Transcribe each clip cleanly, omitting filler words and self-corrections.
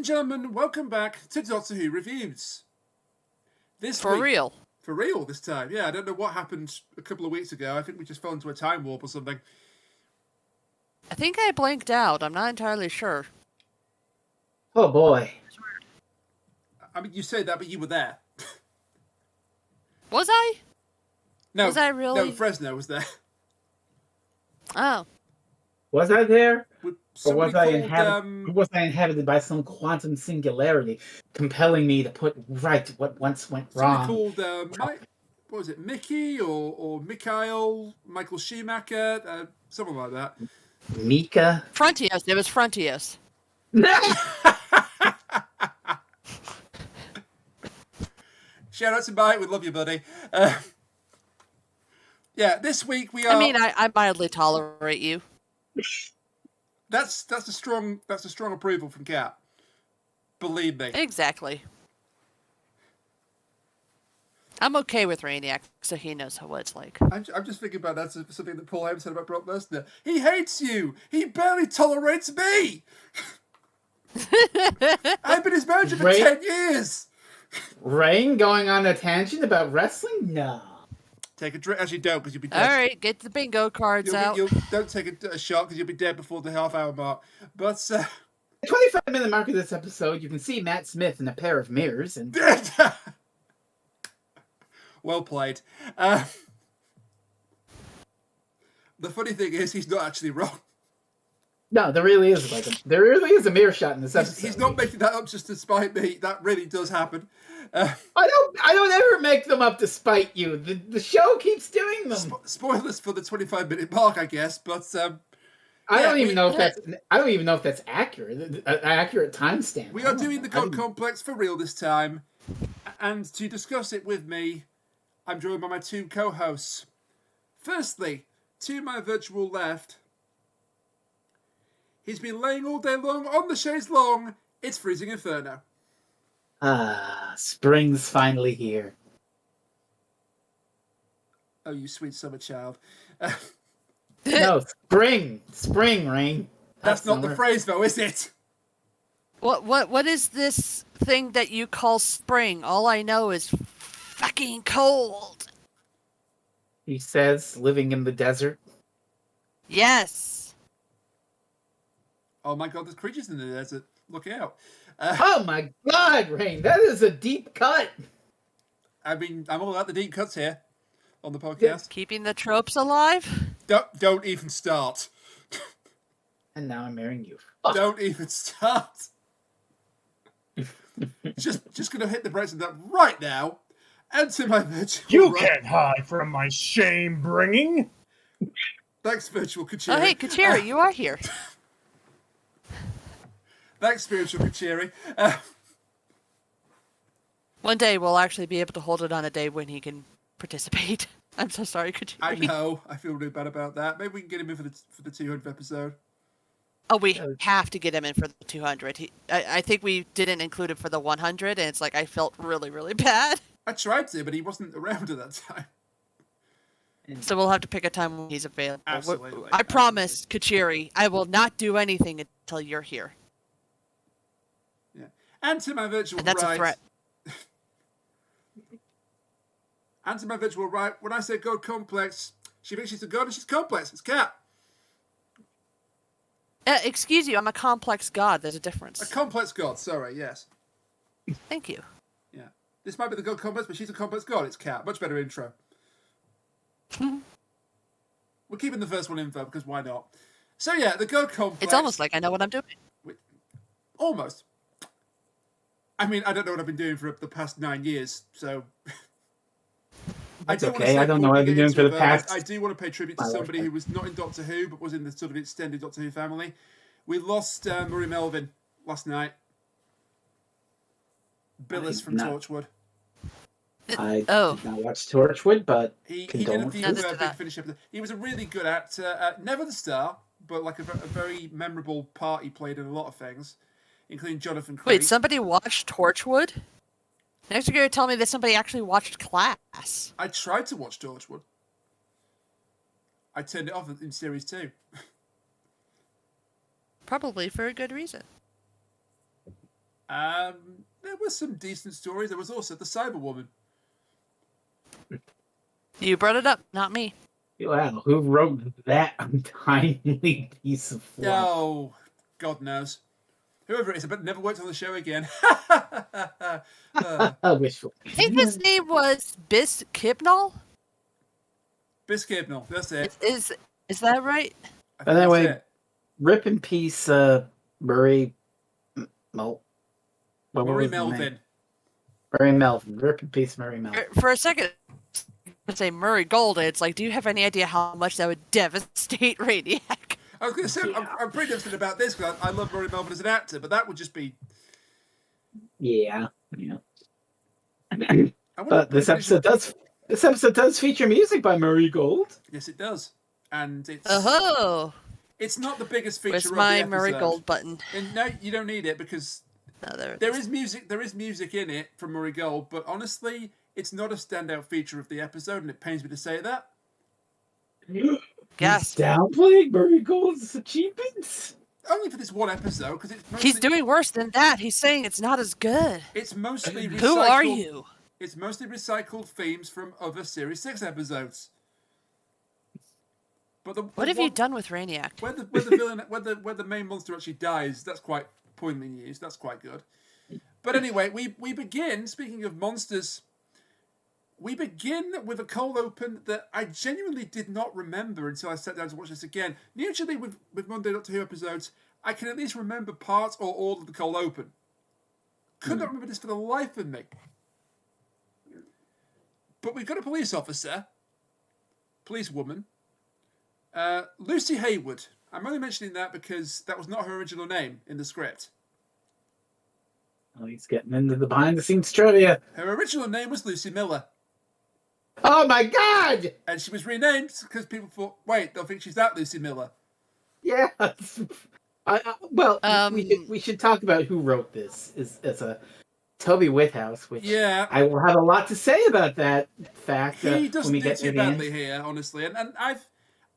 gentlemen, welcome back to Doctor Who Reviews. For real this time. Yeah, I don't know what happened a couple of weeks ago. I think we just fell into a time warp or something. I think I blanked out. I'm not entirely sure. Oh boy. I mean, you say that, but you were there. Was I? No. Was I really? No, Fresno was there. Oh. Was I there? Or was I called, inhabited by some quantum singularity, compelling me to put right what once went wrong? Somebody called, what was it, Mickey or Mikhail, Michael Schumacher, something like that. Mika? Frontios. It was Frontios. Shout out to Mike, we love you, buddy. Yeah, this week we are... I mean, I mildly tolerate you. That's a strong approval from Kat. Believe me. Exactly. I'm okay with Rainiac, so he knows what it's like. I'm just thinking about that's something that Paul Heyman said about Brock Lesnar. He hates you. He barely tolerates me. I've been his manager for 10 years. Rain going on a tangent about wrestling? No. Take a drink. Actually, don't, because you'll be dead. All right, get the bingo cards out. Don't take a shot, because you'll be dead before the half-hour mark. But... 25-minute mark of this episode, you can see Matt Smith in a pair of mirrors. And well played. The funny thing is, he's not actually wrong. No, there really is a mirror shot in this episode. He's not making that up just to spite me. That really does happen. I don't ever make them up to spite you. The show keeps doing them. Spoilers for the 25-minute mark, I guess. But I don't even know if that's accurate. An accurate timestamp. We are doing the God Complex for real this time, and to discuss it with me, I'm joined by my two co-hosts. Firstly, to my virtual left, he's been laying all day long on the chaise long. It's Freezing Inferno. Spring's finally here. Oh, you sweet summer child. No, spring, Rain. That's not the phrase, though, is it? What is this thing that you call spring? All I know is fucking cold. He says, living in the desert. Yes. Oh my God, there's creatures in the desert. Look out. Oh my God, Rain, that is a deep cut. I mean, I'm all about the deep cuts here on the podcast. Keeping the tropes alive? Don't even start. And now I'm marrying you. Don't even start. just gonna hit the brakes on that right now. And to my virtual You can't hide from my shame bringing. Thanks, virtual Kachiri. Oh, hey, Kachiri, you are here. Thanks, spiritual Kachiri. One day we'll actually be able to hold it on a day when he can participate. I'm so sorry, Kachiri. I know. I feel really bad about that. Maybe we can get him in for the 200th episode. Oh, we have to get him in for the 200. I think we didn't include him for the 100, and it's like I felt really, really bad. I tried to, but he wasn't around at that time. So we'll have to pick a time when he's available. Absolutely. I promise, Kachiri, I will not do anything until you're here. Yeah. And to my virtual And that's right... a threat. And to my virtual right, when I say God Complex, she thinks she's a god and she's complex. It's Kat. Excuse you, I'm a complex god. There's a difference. A complex god, sorry, yes. Thank you. Yeah. This might be the God Complex, but she's a complex god. It's Kat. Much better intro. We're keeping the first one info because why not? So yeah, the God Complex. It's almost like I know what I'm doing. Almost. I mean, I don't know what I've been doing for the past 9 years, so... That's okay. I don't know what I've been doing for the past... I do want to pay tribute to somebody who was not in Doctor Who, but was in the sort of extended Doctor Who family. We lost Murray Melvin last night. Billis from Torchwood. I did not watch Torchwood, but he did a few Big Finish episodes. He was a really good actor. Never the star, but like a very memorable part he played in a lot of things, including Jonathan Craig. Wait, somebody watched Torchwood? Next, you're going to tell me that somebody actually watched Class. I tried to watch Torchwood. I turned it off in series 2. Probably for a good reason. There were some decent stories. There was also the Cyberwoman. You brought it up, not me. Wow, who wrote that untimely piece of fluff? Oh, God knows. Whoever it is, but never worked on the show again. Wishful. I think his name was Bis Kibnall. Biskibnall, that's it. Is that right? I think Anyway, that's it. rip in peace, Murray. What Rory was his name? Melvin. Murray Melvin. Rip in peace, Murray Melvin. For a second, I say Murray Gold. It's like, do you have any idea how much that would devastate Radiac? I was going to say, Yeah. I'm pretty interested about this because I love Rory Melvin as an actor, but that would just be. Yeah. I wonder But if this British- episode does feature music by Murray Gold. Yes, it does, and it's Oh, it's not the biggest feature where's of my the episode. Murray Gold button? And no, you don't need it because No, there is music. There is music in it from Murray Gold, but honestly, it's not a standout feature of the episode, and it pains me to say that. Yes. He's downplaying Murray Gold's achievements. Only for this one episode, because it's mostly, He's doing worse than that. He's saying it's not as good. It's mostly recycled. Who are you? It's mostly recycled themes from other Series 6 episodes. But What have you done with Raniac? When the villain, when the main monster actually dies, that's quite poignantly used. That's quite good. But anyway, we begin. Speaking of monsters, we begin with a cold open that I genuinely did not remember until I sat down to watch this again. Usually with Monday Doctor Who episodes, I can at least remember parts or all of the cold open. Could not remember this for the life of me. But we've got a police officer, police woman, Lucy Hayward. I'm only mentioning that because that was not her original name in the script. Oh, he's getting into the behind-the-scenes trivia. Her original name was Lucy Miller. Oh my God! And she was renamed because people thought, wait, they'll think she's that Lucy Miller. Yes. We should talk about who wrote this. As a Toby Whithouse, which I will have a lot to say about that fact. He doesn't when we do get too to the badly end. here, honestly. And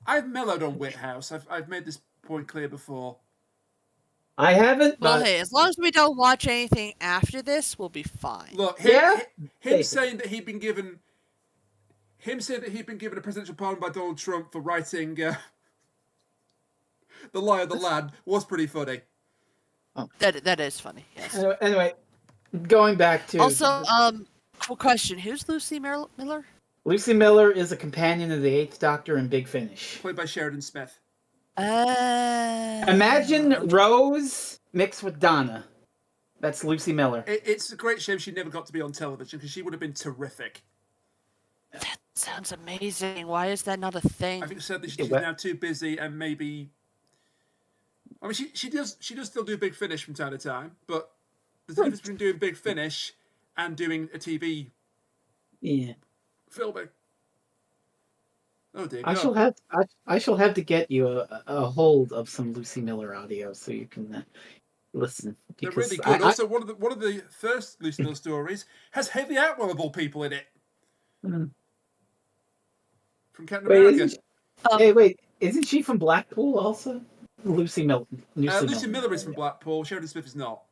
I've mellowed on Whithouse. I've made this point clear before. I haven't. Well, But hey, as long as we don't watch anything after this, we'll be fine. Look, him saying that he'd been given a presidential pardon by Donald Trump for writing The Lie of the Land was pretty funny. Oh. That is funny. Yes. Anyway, going back to Also, cool question: who's Lucy Miller? Lucy Miller is a companion of the Eighth Doctor in Big Finish. Played by Sheridan Smith. Imagine Rose mixed with Donna. That's Lucy Miller. It's a great shame she never got to be on television because she would have been terrific. That sounds amazing. Why is that not a thing? I think sadly she's now too busy and maybe. I mean, she does still do Big Finish from time to time, but there's a difference between doing Big Finish and doing a TV filming. Oh dear. I shall have to get you a hold of some Lucy Miller audio so you can listen. They're really good. Also, one of the first Lucy Miller stories has Hayley Atwell of all people in it. From Captain America. Wait, isn't she from Blackpool also? Lucy Miller. Lucy Miller is from Blackpool. Sheridan Smith is not.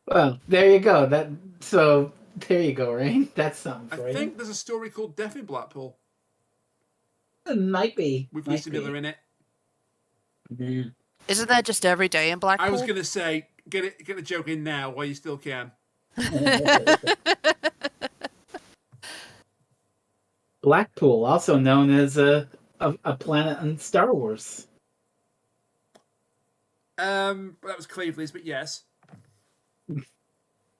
Well, there you go. There you go, Rain. That's something for I you. think there's a story called Death in Blackpool. It might be. With Lucy Miller in it. Yeah. Isn't that just every day in Blackpool? I was going to say, get the joke in now while you still can. Blackpool, also known as a planet in Star Wars. That was Cleveland's, but yes.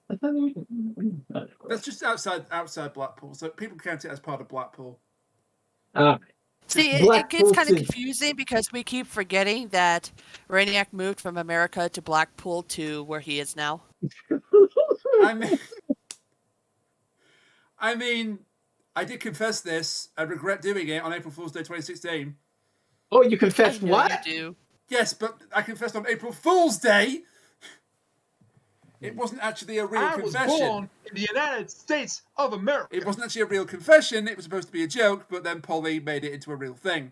That's just outside Blackpool, so people count it as part of Blackpool. See, it gets kind of confusing because we keep forgetting that Raniac moved from America to Blackpool to where he is now. I mean, I did confess this. I regret doing it on April Fool's Day 2016. Oh, you confessed what? You do. Yes, but I confessed on April Fool's Day. It wasn't actually a real confession. I was born in the United States of America. It wasn't actually a real confession. It was supposed to be a joke, but then Polly made it into a real thing.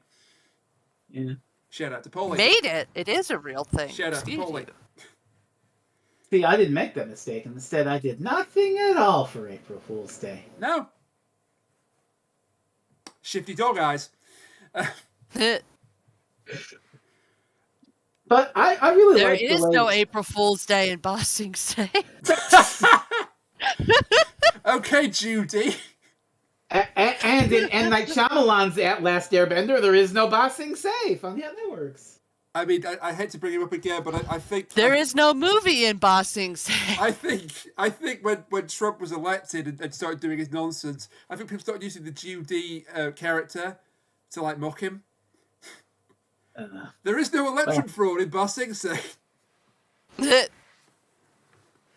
Yeah. Shout out to Polly. Made it. It is a real thing. Shout out to Excuse Polly. you. See, I didn't make that mistake. Instead, I did nothing at all for April Fool's Day. No. Shifty dog eyes. But I really there like the way... There is no April Fool's Day in Boxing Day. Okay, Judy. And in M. Night Shyamalan's Last Airbender, there is no boxing safe on the networks. I mean, I hate to bring it up again, but I think... There is no movie in Boxing Day. I think when Trump was elected and started doing his nonsense, I think people started using the Judy character to, like, mock him. There is no election fraud in Boxing Day.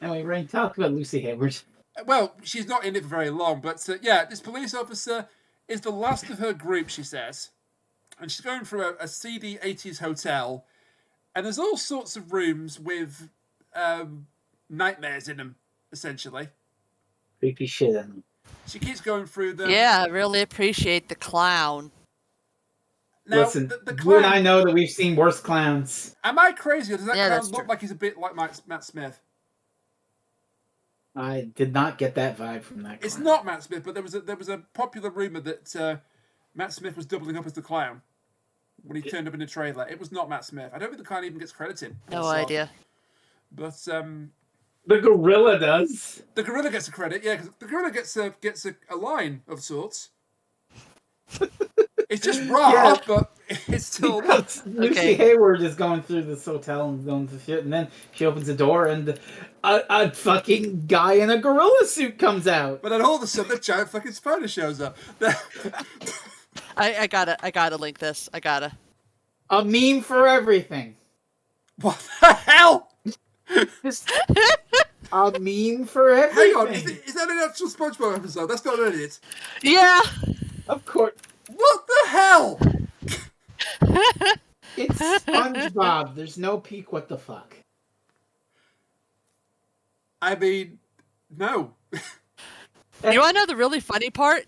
Anyway, Rain, talk about Lucy Hayward. Well, she's not in it for very long, but this police officer is the last of her group, she says. And she's going through a seedy 80s hotel, and there's all sorts of rooms with nightmares in them, essentially. Creepy shit in them. She keeps going through them. Yeah, I really appreciate the clown. Now, listen, the clown, you and I know that we've seen worse clowns. Am I crazy, or does that clown look true. like he's a bit like Matt Smith? I did not get that vibe from that clown. It's not Matt Smith, but there was a popular rumor that Matt Smith was doubling up as the clown when he turned up in the trailer. It was not Matt Smith. I don't think the clown even gets credited. No idea. But the gorilla does. The gorilla gets a credit, yeah, because the gorilla gets a line of sorts. It's just raw, but it's still... Lucy Hayward is going through this hotel and going through shit, and then she opens the door and a fucking guy in a gorilla suit comes out. But then all of a sudden, a giant fucking spider shows up. I gotta link this. I gotta. A meme for everything. What the hell? Just a meme for everything. Hang on, is that an actual SpongeBob episode? That's not an edit. Yeah. Of course. What the hell? It's SpongeBob. There's no peek. What the fuck? I mean, no. You want to know the really funny part?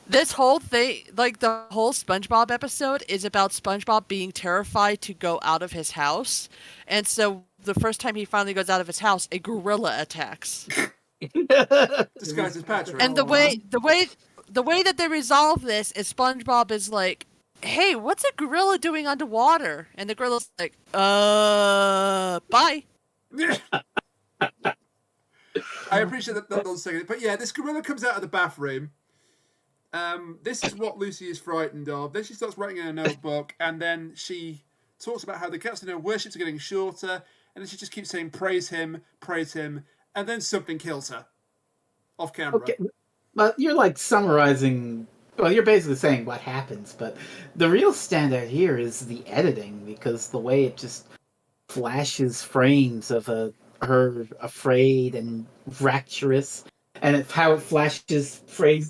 This whole thing, like the whole SpongeBob episode, is about SpongeBob being terrified to go out of his house, and so the first time he finally goes out of his house, a gorilla attacks. Disguised as Patrick. And the way that they resolve this is SpongeBob is like, "Hey, what's a gorilla doing underwater?" And the gorilla's like, bye." I appreciate that little second. But yeah, this gorilla comes out of the bathroom. This is what Lucy is frightened of. Then she starts writing in a notebook, and then she talks about how the cats in her worships are getting shorter, and then she just keeps saying, praise him, and then something kills her. Off camera. Okay, but you're like summarizing... Well, you're basically saying what happens, but the real standout here is the editing, because the way it just flashes frames of her afraid and rapturous, and how it flashes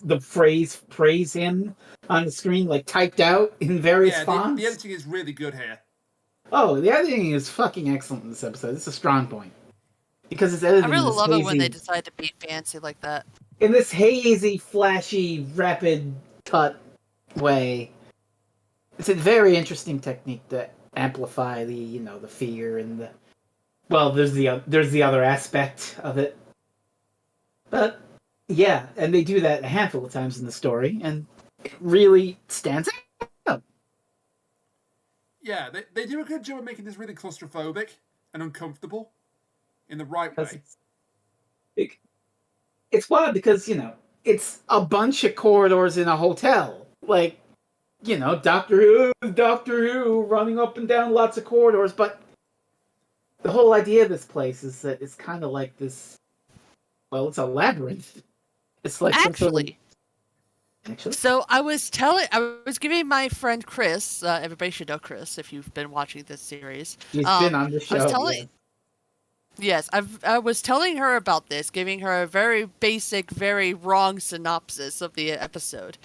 the phrase praise him on the screen, like typed out in various fonts. The editing is really good here. Oh, the editing is fucking excellent in this episode. It's a strong point. Because it's editing. I really love it when they decide to be fancy like that. In this hazy, flashy, rapid cut way. It's a very interesting technique to amplify the fear and the... Well, there's the other aspect of it. But, yeah, and they do that a handful of times in the story, and it really stands out. Yeah, they do a good job of making this really claustrophobic and uncomfortable in the right way. It's wild because, it's a bunch of corridors in a hotel. Like, Doctor Who, running up and down lots of corridors, but the whole idea of this place is that it's kind of like this... Well, it's a labyrinth. It's like Actually. Actually? So I was giving my friend Chris, everybody should know Chris if you've been watching this series. He's been on the show. Yes, I was telling her about this, giving her a very basic, very wrong synopsis of the episode.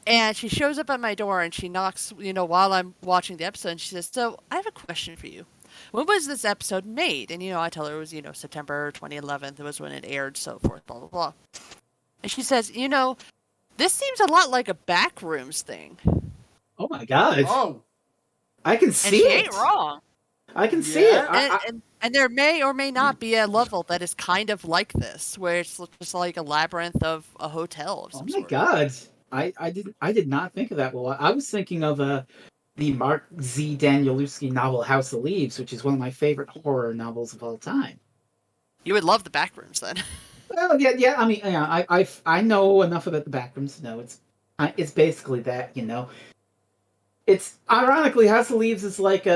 And she shows up at my door and she knocks, while I'm watching the episode, and she says, "So, I have a question for you. When was this episode made?" And, I tell her it was, September 2011. It was when it aired, so forth, blah, blah, blah. And she says, this seems a lot like a Backrooms thing. Oh, my God. Oh. I can see it. And she ain't wrong. I can see it. And there may or may not be a level that is kind of like this, where it's just like a labyrinth of a hotel of Oh some my sort. god. I did not think of that. Well, I was thinking of the Mark Z. Danielewski novel House of Leaves, which is one of my favorite horror novels of all time. You would love the backrooms then. Well, yeah. I mean, yeah, I know enough about the backrooms to know it's basically that, you know. It's ironically House of Leaves is like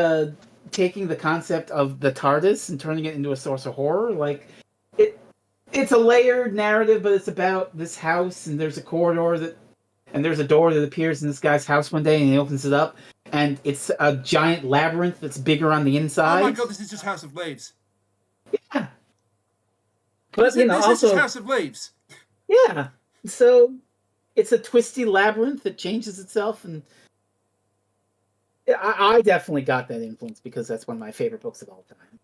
taking the concept of the TARDIS and turning it into a source of horror. Like it's a layered narrative, but it's about this house and there's a corridor and there's a door that appears in this guy's house one day and he opens it up and it's a giant labyrinth that's bigger on the inside. Oh my god, this is just House of Leaves. Yeah. But you know, this also is just House of Leaves. yeah. So it's a twisty labyrinth that changes itself, and I definitely got that influence because that's one of my favorite books of all time.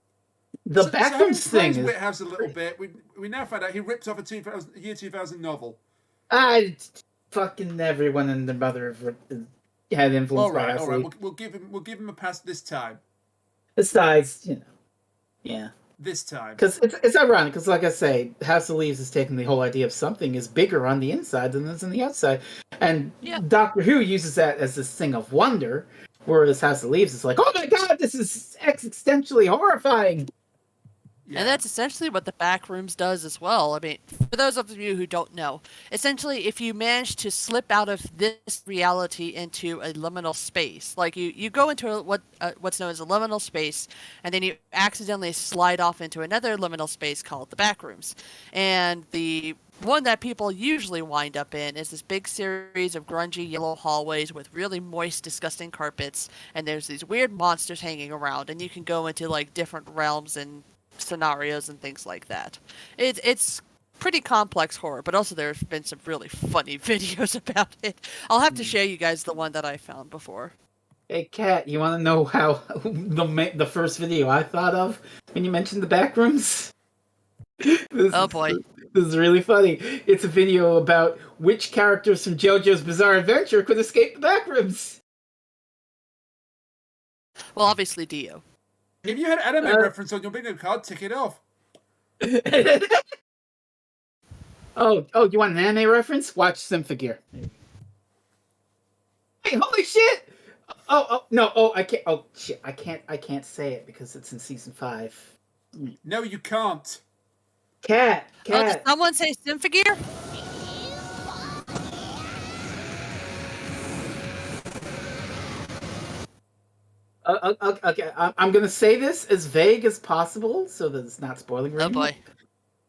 The backrooms thing is Whithouse a little bit. We now find out he ripped off a year 2000 novel. Fucking everyone and their mother had influence by House of Leaves. We'll give him a pass this time. Besides, you know, yeah. This time. Because it's ironic, because like I say, House of Leaves has taken the whole idea of something is bigger on the inside than is on the outside. And Doctor Who uses that as this thing of wonder, whereas House of Leaves is like, oh my god, this is existentially horrifying. Yeah. And that's essentially what the Backrooms does as well. I mean, for those of you who don't know, essentially, if you manage to slip out of this reality into a liminal space, like you go into what's known as a liminal space, and then you accidentally slide off into another liminal space called the Backrooms. And the one that people usually wind up in is this big series of grungy yellow hallways with really moist, disgusting carpets, and there's these weird monsters hanging around, and you can go into like different realms and scenarios and things like that. It's pretty complex horror, but also there's been some really funny videos about it. I'll have to show you guys the one that I found before. Hey, Kat, you want to know how the first video I thought of when you mentioned the Backrooms? Oh boy. This is really funny. It's a video about which characters from JoJo's Bizarre Adventure could escape the Backrooms. Well, obviously Dio. If you had anime reference on your bingo card, tick it off. Oh, you want an anime reference? Watch Symphogear. Hey, holy shit! I can't. Oh shit, I can't say it because it's in season 5. No, you can't. Cat. Oh, did someone say Symphogear? Okay, I'm gonna say this as vague as possible so that it's not spoiling. Oh boy.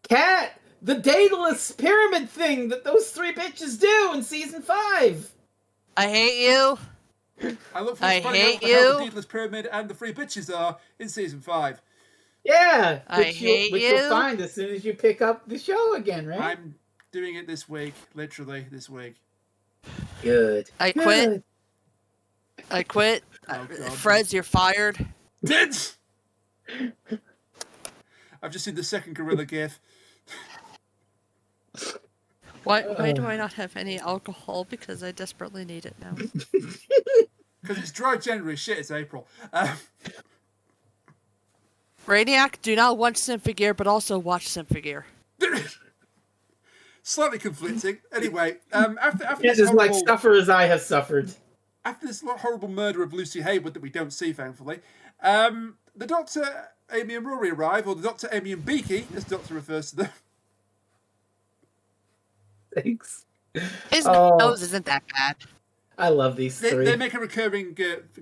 Cat, the Daedalus pyramid thing that those 3 bitches do in season 5. I hate you. I look forward to finding out what the hell the Daedalus pyramid and the 3 bitches are in season 5. Yeah, which you'll find as soon as you pick up the show again, right? I'm doing it this week, literally this week. Good. I quit. Oh, Frez, you're fired. I've just seen the second gorilla gif. Why do I not have any alcohol? Because I desperately need it now. Because it's dry January. Shit, it's April. Brainiac, do not watch Symphogear, but also watch Symphogear. Slightly conflicting. Anyway, after this is like suffer as I have suffered. After this horrible murder of Lucy Haywood that we don't see, thankfully, the Doctor, Amy and Rory arrive, or the Doctor, Amy and Beaky, as the Doctor refers to them. Thanks. His nose isn't that bad. I love these 3. They make a recurring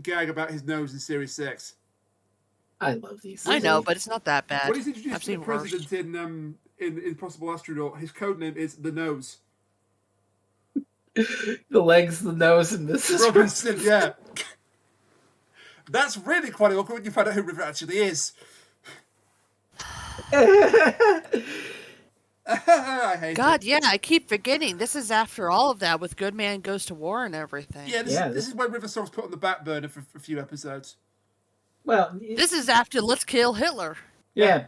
gag about his nose in Series 6. I love these 3. I know, but it's not that bad. When he's introduced to the president in Impossible Astronaut, his codename is The Nose. The legs, the nose, and Mrs. Robinson, yeah. That's really quite awkward when you find out who River actually is. I hate God, it. yeah, I keep forgetting. This is after all of that with Good Man Goes to War and everything. Yeah, this is when River Song's put on the back burner for a few episodes. Well, this is after Let's Kill Hitler. Yeah.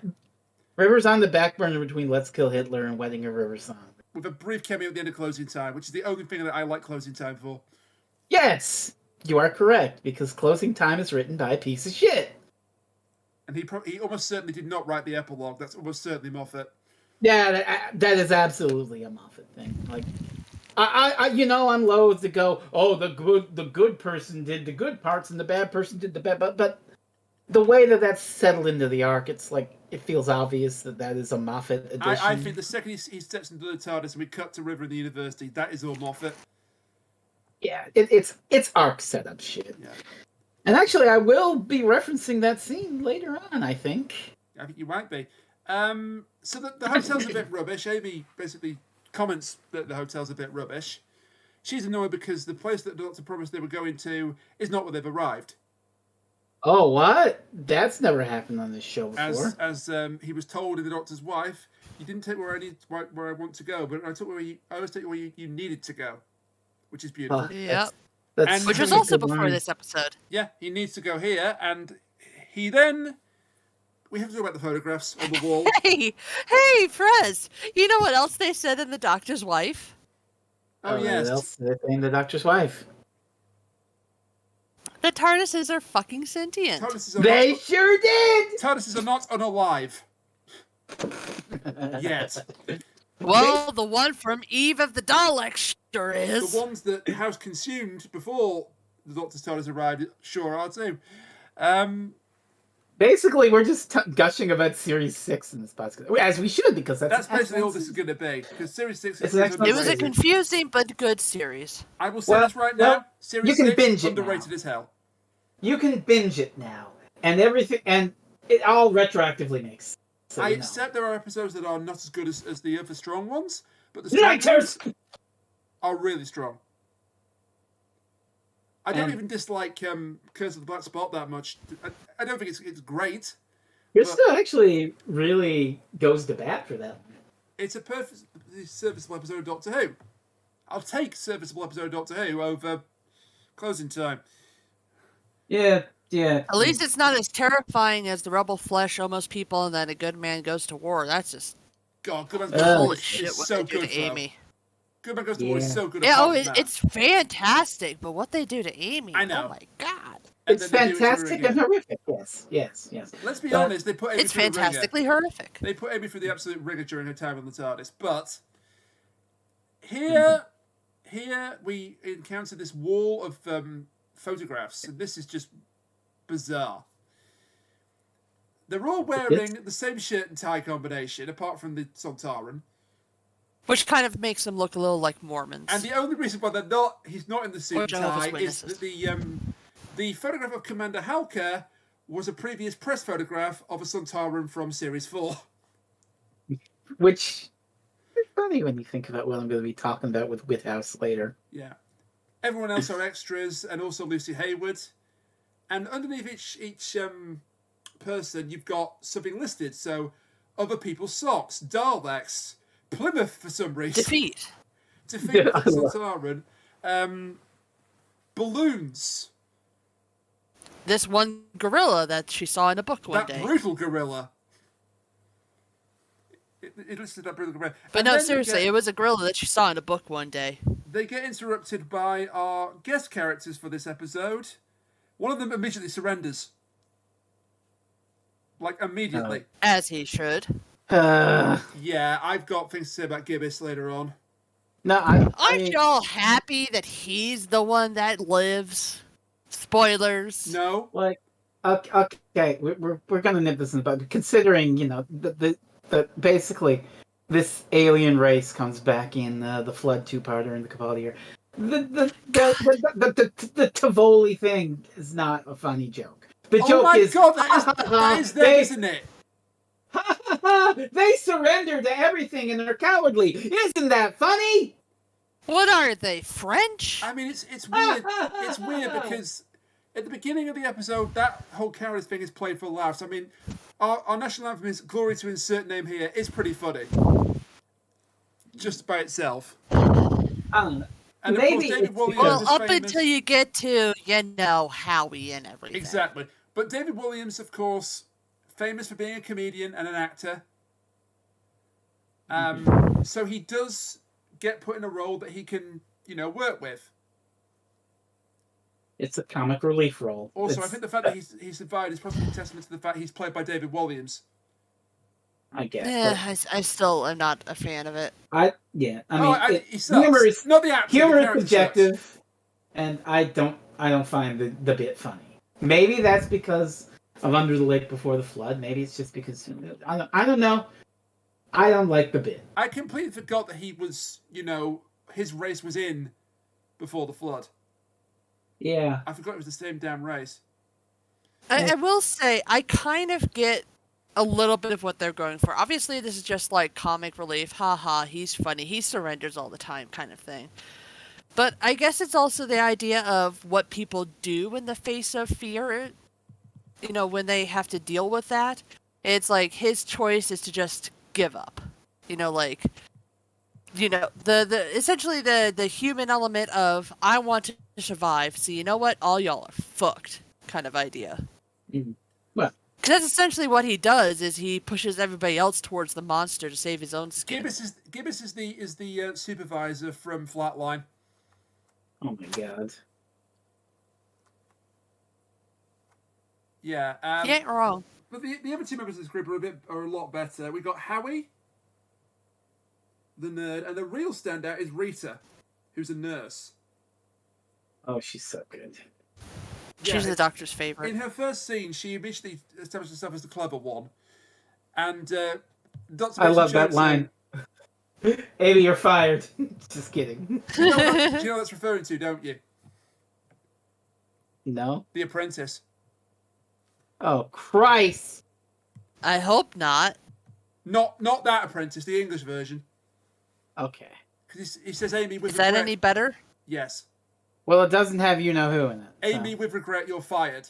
River's on the back burner between Let's Kill Hitler and Wedding of River Song. With a brief cameo at the end of Closing Time, which is the only thing that I like Closing Time for. Yes! You are correct, because Closing Time is written by a piece of shit. And he almost certainly did not write the epilogue. That's almost certainly Moffat. Yeah, that is absolutely a Moffat thing. Like, I'm loath to go, oh, the good person did the good parts and the bad person did the bad, but the way that's settled into the arc, it's like it feels obvious that is a Moffat edition. I think the second he steps into the TARDIS and we cut to River in the university, that is all Moffat. Yeah, it's arc setup shit. Yeah. And actually, I will be referencing that scene later on, I think. I think you might be. So the hotel's a bit rubbish. Amy basically comments that the hotel's a bit rubbish. She's annoyed because the place that the Doctor promised they were going to is not where they've arrived. Oh, what? That's never happened on this show before. As he was told in The Doctor's Wife, you didn't take where I want to go, but I always take where you needed to go, which is beautiful. Yep. That's Which was really also good before line. this episode. Yeah, he needs to go here, and he then... We have to talk about the photographs on the wall. Hey, Frez! You know what else they said in The Doctor's Wife? Oh, yes. What else did they say in The Doctor's Wife? The TARDISes are fucking sentient. They sure did! TARDISes are not unalive. Yet. Well, the one from Eve of the Daleks sure is. The ones that the house consumed before the Doctor's TARDIS arrived sure are too. Basically, we're just gushing about Series 6 in this podcast. As we should, because that's basically all this is going to be. Because Series 6 is It It was a confusing but good series. I will say this right now. Series you can 6 binge it underrated now. as hell. You can binge it now. And everything, and it all retroactively makes sense. So I accept there are episodes that are not as good as the other strong ones, but the Nighters! strong ones are really strong. I don't even dislike Curse of the Black Spot that much. I don't think it's great. Krista actually really goes to bat for that one. It's a perfect serviceable episode of Doctor Who. I'll take serviceable episode of Doctor Who over Closing Time. Yeah. At least it's not as terrifying as the Rebel Flesh, Almost People, and then A Good Man Goes to War. That's just God, Good Man Goes to War holy is shit what so they do good, to though. Amy. Good Man Goes to War is so good. Yeah, apart from that. it's fantastic, but what they do to Amy, I know. oh my god. It's fantastic and horrific. Yes. Let's be honest, they put Amy It's through the ringer. fantastically horrific. They put Amy through the absolute rigour during her time on the TARDIS. But here we encounter this wall of photographs, and this is just bizarre. They're all wearing the same shirt and tie combination, apart from the Sontaran. Which kind of makes them look a little like Mormons. And the only reason why he's not in the suit Or and Jehovah's tie is Witnesses. that the photograph of Commander Halker was a previous press photograph of a Sontaran from Series 4. Which is funny when you think about what I'm going to be talking about with Whithouse later. Yeah. Everyone else are extras, and also Lucy Hayward. And underneath each person, you've got something listed. So, other people's socks, Daleks, Plymouth for some reason. Defeat for the Sontaran. Balloons. this one gorilla that she saw in a book one That day. brutal gorilla. It listed that brutal gorilla. But And no, then seriously, it was a gorilla that she saw in a book one day. they get interrupted by our guest characters for this episode. One of them immediately surrenders. Like, immediately. As he should. Yeah, I've got things to say about Gibbous later on. No, Aren't y'all happy that he's the one that lives? Spoilers. No. like okay, we're gonna nip this in the bud. Considering the basically this alien race comes back in the Flood two-parter in the Capaldi year. The Tivoli thing is not a funny joke. The joke Oh my is god, that is there, isn't it? they surrender to everything and are cowardly. Isn't that funny? What are they, French? I mean, it's weird. It's weird because at the beginning of the episode, that whole cowardice thing is played for laughs. I mean, our national anthem is "Glory to Insert Name Here" is pretty funny, just by itself. And And of maybe course, David it's Williams Well, is up famous. until you get to, Howie and everything. Exactly. But David Williams, of course, famous for being a comedian and an actor. So he does get put in a role that he can, work with. It's a comic relief role. Also, I think the fact that he survived is probably a testament to the fact he's played by David Williams. I guess. Yeah, I still am not a fan of it. I mean, he sucks. humor is not the actor. humor the is character subjective, sucks. and I don't find the bit funny. Maybe that's because of Under the Lake Before the Flood. Maybe it's just because I don't know. I don't like the bit. I completely forgot that he was, his race was in Before the Flood. Yeah. I forgot it was the same damn race. I will say, I kind of get a little bit of what they're going for. Obviously, this is just like comic relief. Haha, he's funny. He surrenders all the time kind of thing. But I guess it's also the idea of what people do in the face of fear. When they have to deal with that. It's like his choice is to just give up. Essentially the human element of I want to survive, so you know what? All y'all are fucked kind of idea. Mm-hmm. Well, because that's essentially what he does is he pushes everybody else towards the monster to save his own skin. Gibbous is the supervisor from Flatline. Oh my god. Yeah. He ain't wrong. But the other two members of this group are a lot better. We got Howie, the nerd, and the real standout is Rita, who's a nurse. Oh, she's so good. She's the doctor's favorite. In her first scene, she immediately established herself as the clever one. And Dr. I love Mason that line. Amy, you're fired. Just kidding. Do you know what that's referring to, don't you? No? The Apprentice. Oh, Christ. I hope not. Not that Apprentice, the English version. Okay. Because he says Amy with Is regret. that any better? Yes. Well, it doesn't have you-know-who in it. Amy, with regret, you're fired.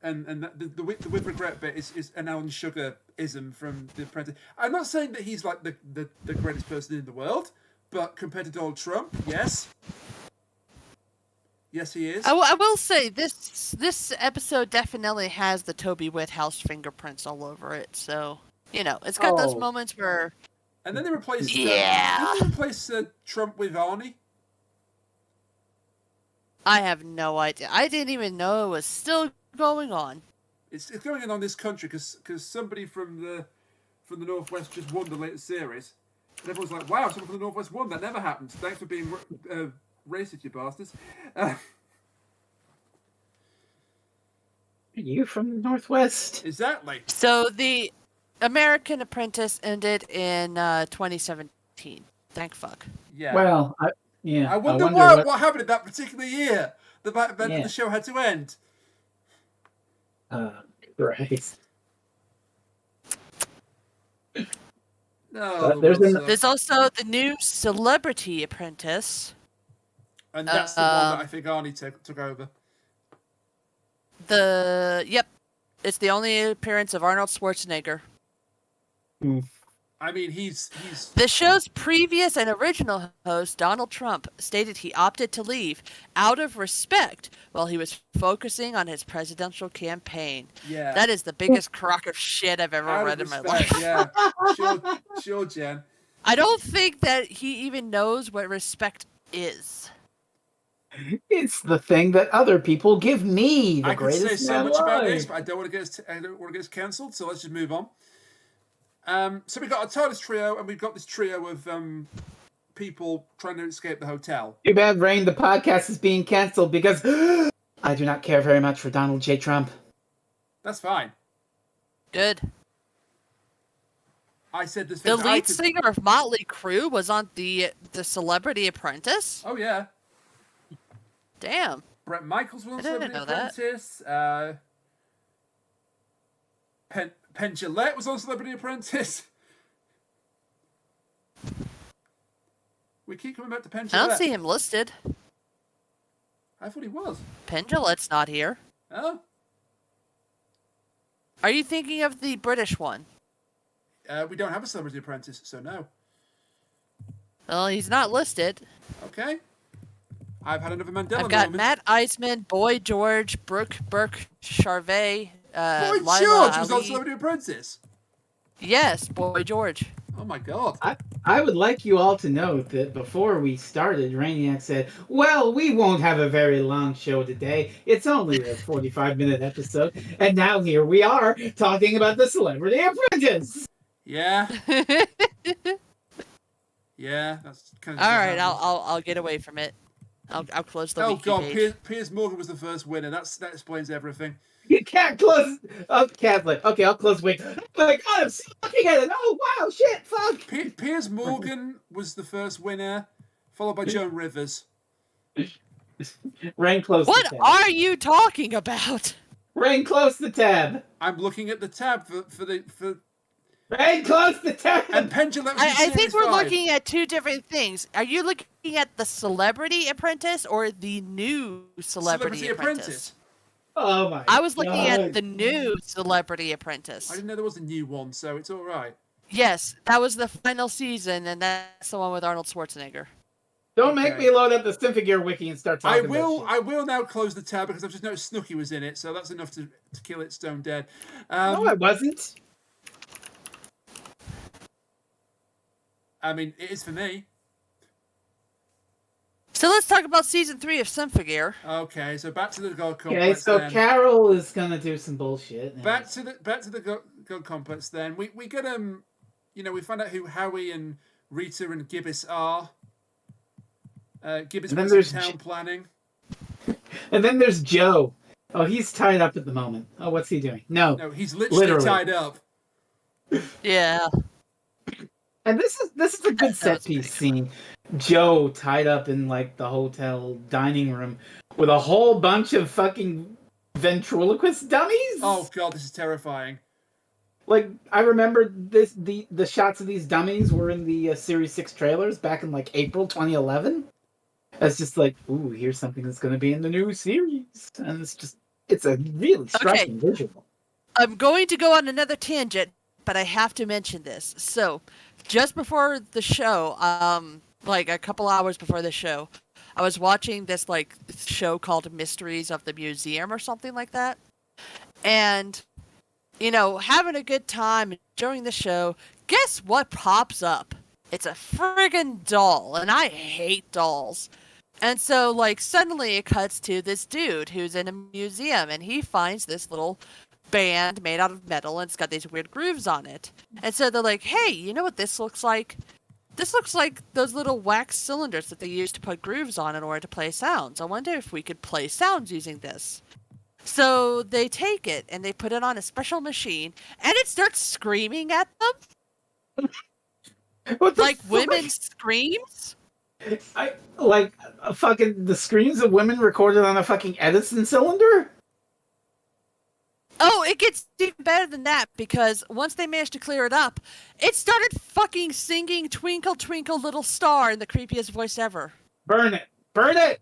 And the with regret bit is an Alan Sugar-ism from The Apprentice. I'm not saying that he's like the greatest person in the world, but compared to Donald Trump, yes. Yes, he is. I will say, this episode definitely has the Toby Whithouse fingerprints all over it, so, it's got those moments where... And then they replaced Trump with Arnie. I have no idea. I didn't even know it was still going on. It's going on this country because somebody from the Northwest just won the latest series. And everyone's like, wow, someone from the Northwest won. That never happens. Thanks for being racist, you bastards. Are you from the Northwest? Exactly. So the American Apprentice ended in 2017. Thank fuck. Yeah. Well, I wonder what happened in that particular year. The show had to end. Christ. No. There's also the new Celebrity Apprentice. And that's the one that I think Arnie took over. Yep. It's the only appearance of Arnold Schwarzenegger. I mean, he's... The show's previous and original host, Donald Trump, stated he opted to leave out of respect while he was focusing on his presidential campaign. Yeah. That is the biggest crock of shit I've ever read in my life. Yeah. Sure, Jen. I don't think that he even knows what respect is. It's the thing that other people give me. I could say so much about this, but I don't want to get us cancelled, so let's just move on. So we've got a TARDIS trio, and we've got this trio of people trying to escape the hotel. Too bad, Rain, the podcast is being cancelled because I do not care very much for Donald J. Trump. That's fine. Good. I said this. The lead singer of Motley Crue was on the Celebrity Apprentice? Oh, yeah. Damn. Brett Michaels was on I didn't Celebrity know Apprentice. Penn Jillette was on Celebrity Apprentice. We keep coming back to Penn Jillette. I don't see him listed. I thought he was. Penn Jillette's not here. Oh. Are you thinking of the British one? We don't have a Celebrity Apprentice, so no. Well, he's not listed. Okay. I've had another Mandela I've got moment. Matt Eisman, Boy George, Brooke Burke Charvet, Boy Lila George was Ali. on Celebrity Apprentice. Yes, Boy George. Oh my god. I would like you all to note that before we started, Rainiac said, "Well, we won't have a very long show today. It's only a 45-minute episode." And now here we are talking about the Celebrity Apprentice. Yeah. Yeah, that's kind of. All right, I'll get away from it. I'll close the Oh wiki god, page. Piers Morgan was the first winner. That explains everything. You can't close. Oh, Catholic. Okay, I'll close. Wait. Oh my god, I'm still looking at it. Oh wow, shit, fuck. Piers Morgan was the first winner, followed by Joan Rivers. Rain, close What the tab. are you talking about? Rain, close the tab. I'm looking at the tab for. Rain, close the tab. And Pendulum. I think we're looking at two different things. Are you looking at the Celebrity Apprentice or the new Celebrity Apprentice? Oh my! I was looking at the new Celebrity Apprentice. I didn't know there was a new one, so it's all right. Yes, that was the final season, and that's the one with Arnold Schwarzenegger. Don't make me load up the Symphogear wiki and start talking. I will now close the tab because I've just noticed Snooki was in it, so that's enough to kill it stone dead. No, I wasn't. I mean, it is for me. So let's talk about season 3 of Symphogear. Okay, so back to the God Complex. Okay, so then. Carol is gonna do some bullshit. Back to the God Complex. Then we get we find out who Howie and Rita and Gibbous are. Gibbous was in town planning. And then there's Joe. Oh, he's tied up at the moment. Oh, what's he doing? No, he's literally tied up. Yeah. And this is a good set piece scene. Joe tied up in like the hotel dining room with a whole bunch of fucking ventriloquist dummies. Oh god, this is terrifying. Like I remember the shots of these dummies were in the Series 6 trailers back in like April 2011. It's just like, ooh, here's something that's going to be in the new series, and it's a really striking visual. I'm going to go on another tangent, but I have to mention this. So, just before the show, like a couple hours before the show, I was watching this like show called Mysteries of the Museum or something like that. And, having a good time during the show, guess what pops up? It's a friggin' doll, and I hate dolls. And so, like, suddenly it cuts to this dude who's in a museum, and he finds this little band made out of metal, and it's got these weird grooves on it. And so they're like, hey, you know what this looks like? This looks like those little wax cylinders that they use to put grooves on in order to play sounds. I wonder if we could play sounds using this. So they take it, and they put it on a special machine, and it starts screaming at them. Like women's screams? I like fucking the screams of women recorded on a fucking Edison cylinder? Oh, it gets even better than that, because once they managed to clear it up, it started fucking singing Twinkle Twinkle Little Star in the creepiest voice ever. Burn it! Burn it!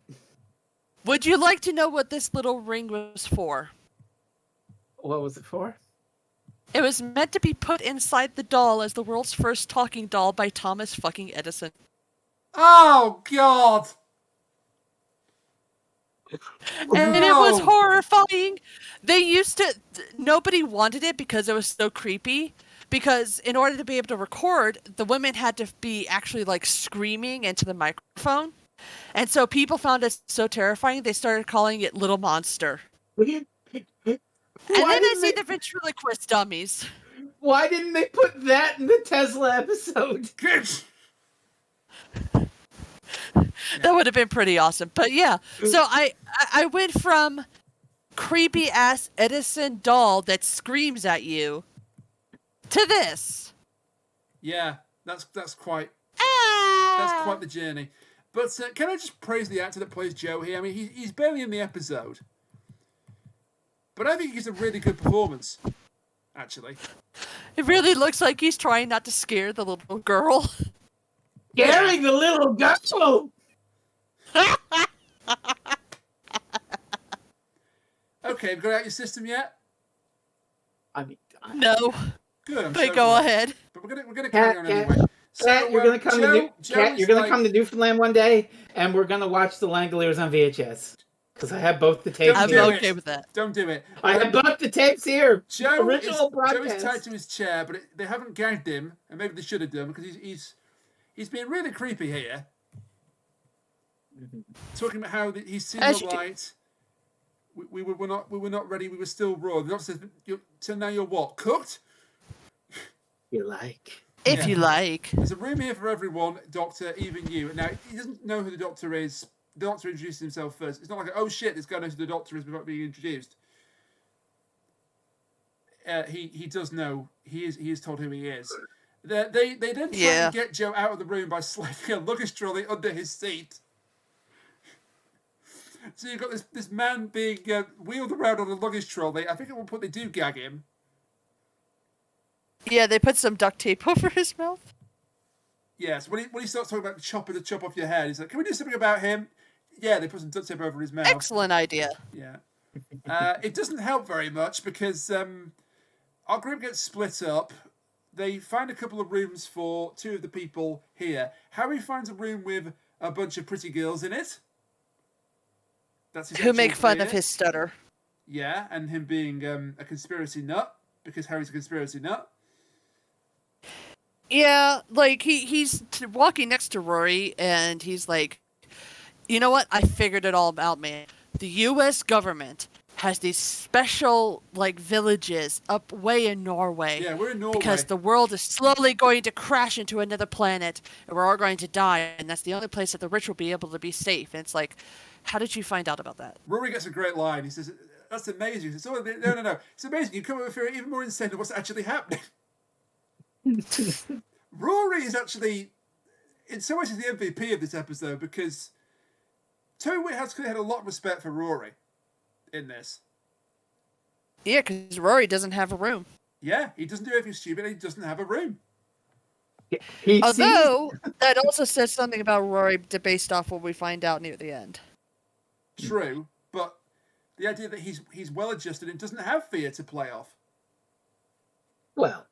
Would you like to know what this little ring was for? What was it for? It was meant to be put inside the doll as the world's first talking doll by Thomas fucking Edison. Oh, God! And it was horrifying. They used to... Nobody wanted it because it was so creepy. Because in order to be able to record, the women had to be actually, like, screaming into the microphone. And so people found it so terrifying, they started calling it Little Monster. And then I see the ventriloquist dummies. Why didn't they put that in the Tesla episode? That would have been pretty awesome. But yeah, so I went from creepy ass Edison doll that screams at you to this. Yeah, that's quite the journey. But can I just praise the actor that plays Joe here? I mean, he's barely in the episode, but I think he gives a really good performance. Actually, it really looks like he's trying not to scare the little girl. Scaring the little girl. Okay, have you got it out your system yet? I mean, no. Good. But go ahead. But we're gonna carry on anyway. Kat, you're gonna come to Newfoundland one day, and we're gonna watch the Langoliers on VHS. because I have both the tapes I'm do here. it. okay with that. Don't do it. I have both the tapes here. Joe Original Joe is broadcast. tied to his chair, but they haven't gagged him, and maybe they should have done because he's being really creepy here. Talking about how he's seen As the you do. light. We were not ready. We were still raw. The doctor says, "So now you're what? Cooked?" You like? If you like. There's a room here for everyone, Doctor, even you. Now he doesn't know who the Doctor is. The Doctor introduces himself first. It's not like, oh shit, this guy knows who the Doctor is without being introduced. He does know. He is told who he is. They then try and get Joe out of the room by sliding a luggage trolley under his seat. So you've got this man being wheeled around on a luggage trolley. I think at one point they do gag him. Yeah, they put some duct tape over his mouth. Yes, when he starts talking about chopping the chop off your head, he's like, "Can we do something about him?" Yeah, they put some duct tape over his mouth. Excellent idea. Yeah. It doesn't help very much because our group gets split up. They find a couple of rooms for two of the people here. Harry finds a room with a bunch of pretty girls in it. That's his Who actual make fun fear. of his stutter. Yeah, and him being a conspiracy nut because Harry's a conspiracy nut. Yeah, like he's walking next to Rory, and he's like, "You know what? I figured it all out, man. The U.S. government has these special like villages up way in Norway. Yeah, we're in Norway. Because the world is slowly going to crash into another planet, and we're all going to die, and that's the only place that the rich will be able to be safe." And it's like, how did you find out about that? Rory gets a great line. He says, "That's amazing." He says, "Oh, no. It's amazing. You come up with a even more insane than what's actually happening." Rory is actually, in some ways, he's the MVP of this episode because Toby Whithouse clearly had a lot of respect for Rory in this. Yeah, because Rory doesn't have a room. Yeah, he doesn't do anything stupid. He doesn't have a room. Although, that also says something about Rory based off what we find out near the end. True, but the idea that he's well adjusted and doesn't have fear to play off. Well,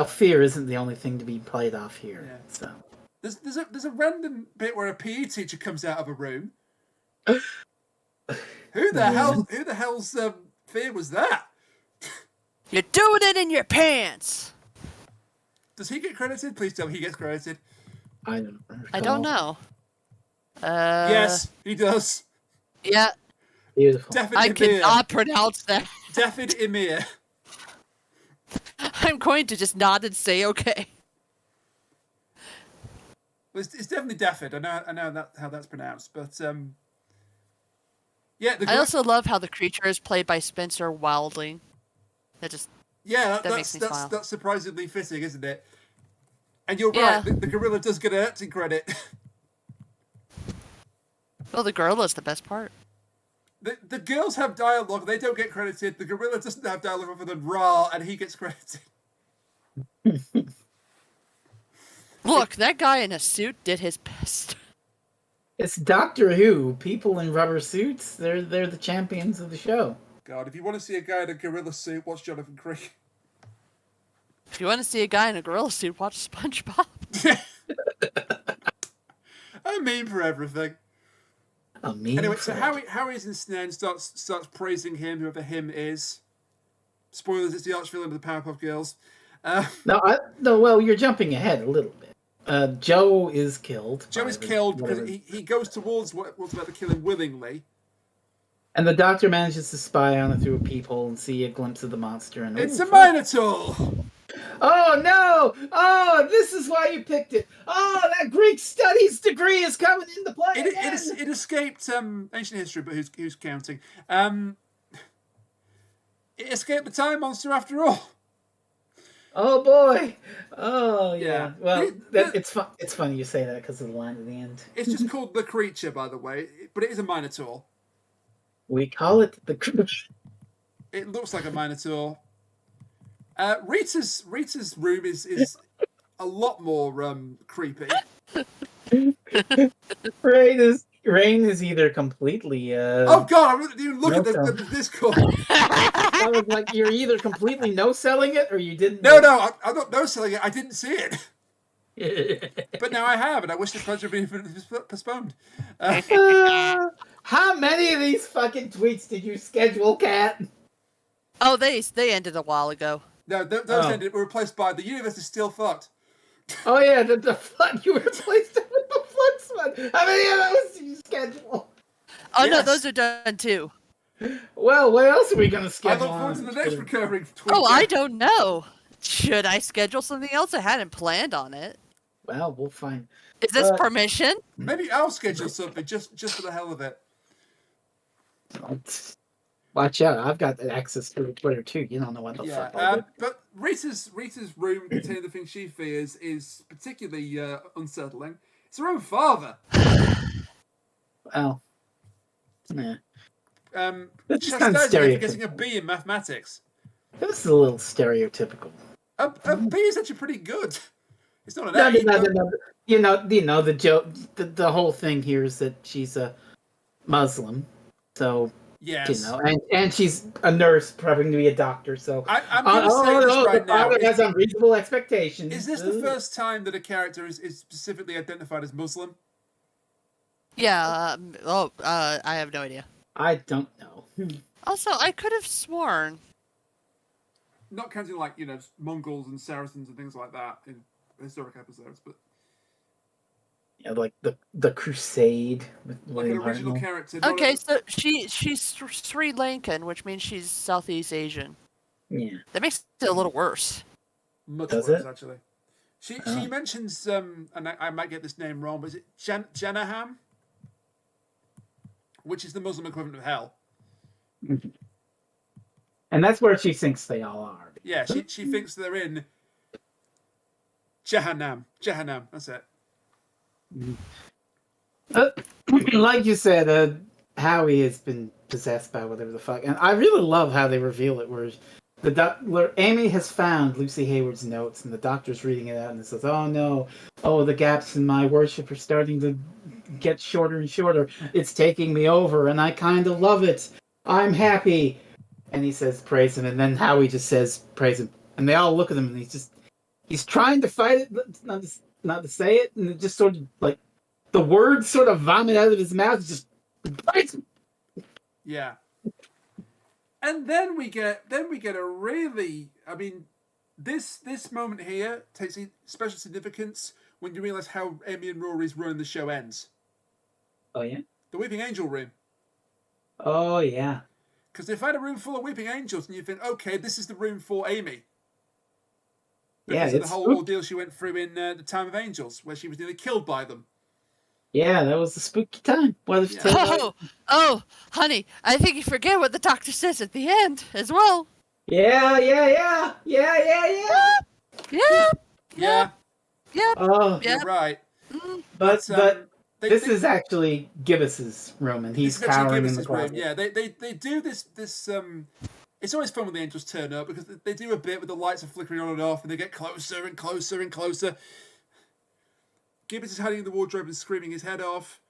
fear isn't the only thing to be played off here. Yeah. So There's a random bit where a PE teacher comes out of a room. Who the hell's fear was that? You're doing it in your pants! Does he get credited? Please tell me he gets credited. I don't. I don't know. Yes, he does. Yeah, Beautiful. David I Emir. cannot pronounce that. David Emir. I'm going to just nod and say okay. Well, it's definitely Daffod. I know how that's pronounced, but yeah. I also love how the creature is played by Spencer Wilding. That makes me smile. That's surprisingly fitting, isn't it? And you're Yeah. right. The gorilla does get an acting credit. Well, the gorilla's the best part. The girls have dialogue. They don't get credited. The gorilla doesn't have dialogue other than "rah," and he gets credited. Look, that guy in a suit did his best. It's Doctor Who. People in rubber suits. They're the champions of the show. God, if you want to see a guy in a gorilla suit, watch Jonathan Creek. If you want to see a guy in a gorilla suit, watch SpongeBob. I mean for everything. Anyway, so Harry's ensnared and starts praising him, whoever him is. Spoilers, it's the arch villain of the Powerpuff Girls. Well, you're jumping ahead a little bit. Joe is killed. Joe is killed because he goes towards what's about to kill him willingly. And the doctor manages to spy on it through a peephole and see a glimpse of the monster. And It's a Minotaur! Oh no! Oh, this is why you picked it. Oh, that Greek studies degree is coming into play again. It escaped ancient history, but who's counting? It escaped the time monster after all. Oh boy! Oh yeah. Yeah. Well, it's fun. It's funny you say that because of the line at the end. It's just called the creature, by the way, but it is a Minotaur. We call it the creature. It looks like a Minotaur. Rita's room is a lot more creepy. Rain is either completely. Oh God! I didn't even look at the Discord. I was like, you're either completely no selling it or you didn't. No, I'm not no selling it. I didn't see it. But now I have, and I wish the pleasure had been postponed. How many of these fucking tweets did you schedule, Kat? Oh, they ended a while ago. No, those ended were replaced by the universe is still fucked. Oh yeah, the flood. You replaced it with the flood smut. How many of those did you schedule? Oh no, Yes. those are done too. Well, what else are we gonna I schedule? look forward to the next recurring tweet. Oh, I don't know. Should I schedule something else? I hadn't planned on it. Well, we'll find. Is this permission? Maybe I'll schedule something just for the hell of it. Watch out! I've got access to Twitter too. You don't know what the fuck. But Rita's room containing the things she fears is particularly unsettling. It's her own father. Well, yeah. This Chastising sounds her for getting a stereotypical. B in mathematics. This is a little stereotypical. A B is actually pretty good. It's not an No, A. no, but- no, no. You know the joke. The whole thing here is that she's a Muslim, so Yes. and she's a nurse, prepping to be a doctor. So I'm going to say this right the now. father has unreasonable expectations. Is this the first time that a character is specifically identified as Muslim? Yeah. I have no idea. I don't know. Also, I could have sworn. Not counting like Mongols and Saracens and things like that in historic episodes, but Yeah, like the Crusade with like an William original Hartnell. character. not Okay, a- so she's Sri Lankan, which means she's Southeast Asian. Yeah. That makes it a little worse. much Does worse it? actually. She mentions and I might get this name wrong, but is it Janaham? Which is the Muslim equivalent of hell. And that's where she thinks they all are. Yeah, she thinks they're in Jahannam. That's it. Like you said, Howie has been possessed by whatever the fuck, and I really love how they reveal it. Where Amy has found Lucy Hayward's notes, and the doctor's reading it out, and it says, "Oh no, the gaps in my worship are starting to get shorter and shorter. It's taking me over, and I kind of love it. I'm happy." And he says, "Praise him," and then Howie just says, "Praise him," and they all look at him, and he's trying to fight it, not to say it, and it just sort of like the words sort of vomit out of his mouth, just praise him. Yeah. And then we get a really, this moment here takes a special significance when you realise how Amy and Rory's run in the show ends. Oh yeah. The Weeping Angel room. Oh yeah. Because if I had a room full of Weeping Angels and you think, okay, this is the room for Amy. Yeah, Because of the it's whole spooky. ordeal she went through in the Time of Angels, where she was nearly killed by them. Yeah, that was a spooky time. What if Oh, honey, I think you forget what the doctor says at the end as well. Yeah. Yeah, Yeah, Oh, Yeah. you're right. but They- this they- is actually Gibbus's room, and he's This is actually cowering in the Gibbs's room. closet. Yeah, they do this. It's always fun when the angels turn up because they do a bit with the lights are flickering on and off, and they get closer and closer and closer. Gibbons is hiding in the wardrobe and screaming his head off.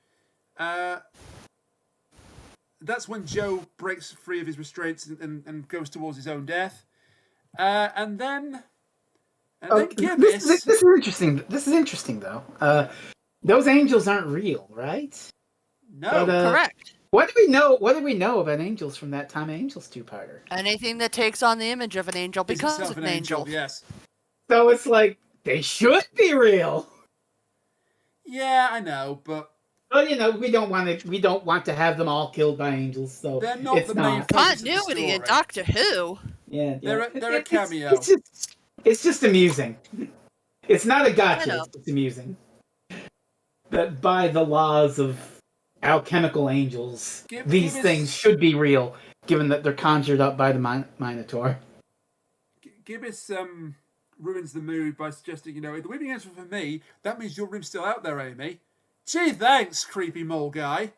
That's when Joe breaks free of his restraints and goes towards his own death. And then Gibbons. This is interesting. This is interesting, though. Those angels aren't real, right? No, but, correct. What do we know? What do we know about angels from that Time of Angels two-parter? Anything that takes on the image of an angel is becomes himself an angel. Yes. So it's like they should be real. Yeah, I know, but But we don't want to have them all killed by angels. So they're not it's the main not. focus of the Continuity in story. Doctor Who. Yeah, They're a It's- cameo. It's just amusing. It's not a I gotcha. know. It's just amusing. That by the laws of alchemical angels, these Give us- things should be real, given that they're conjured up by the Minotaur. Gibbous ruins the mood by suggesting, if the Weeping Angel for me, that means your room's still out there, Amy. Gee, thanks, creepy mole guy.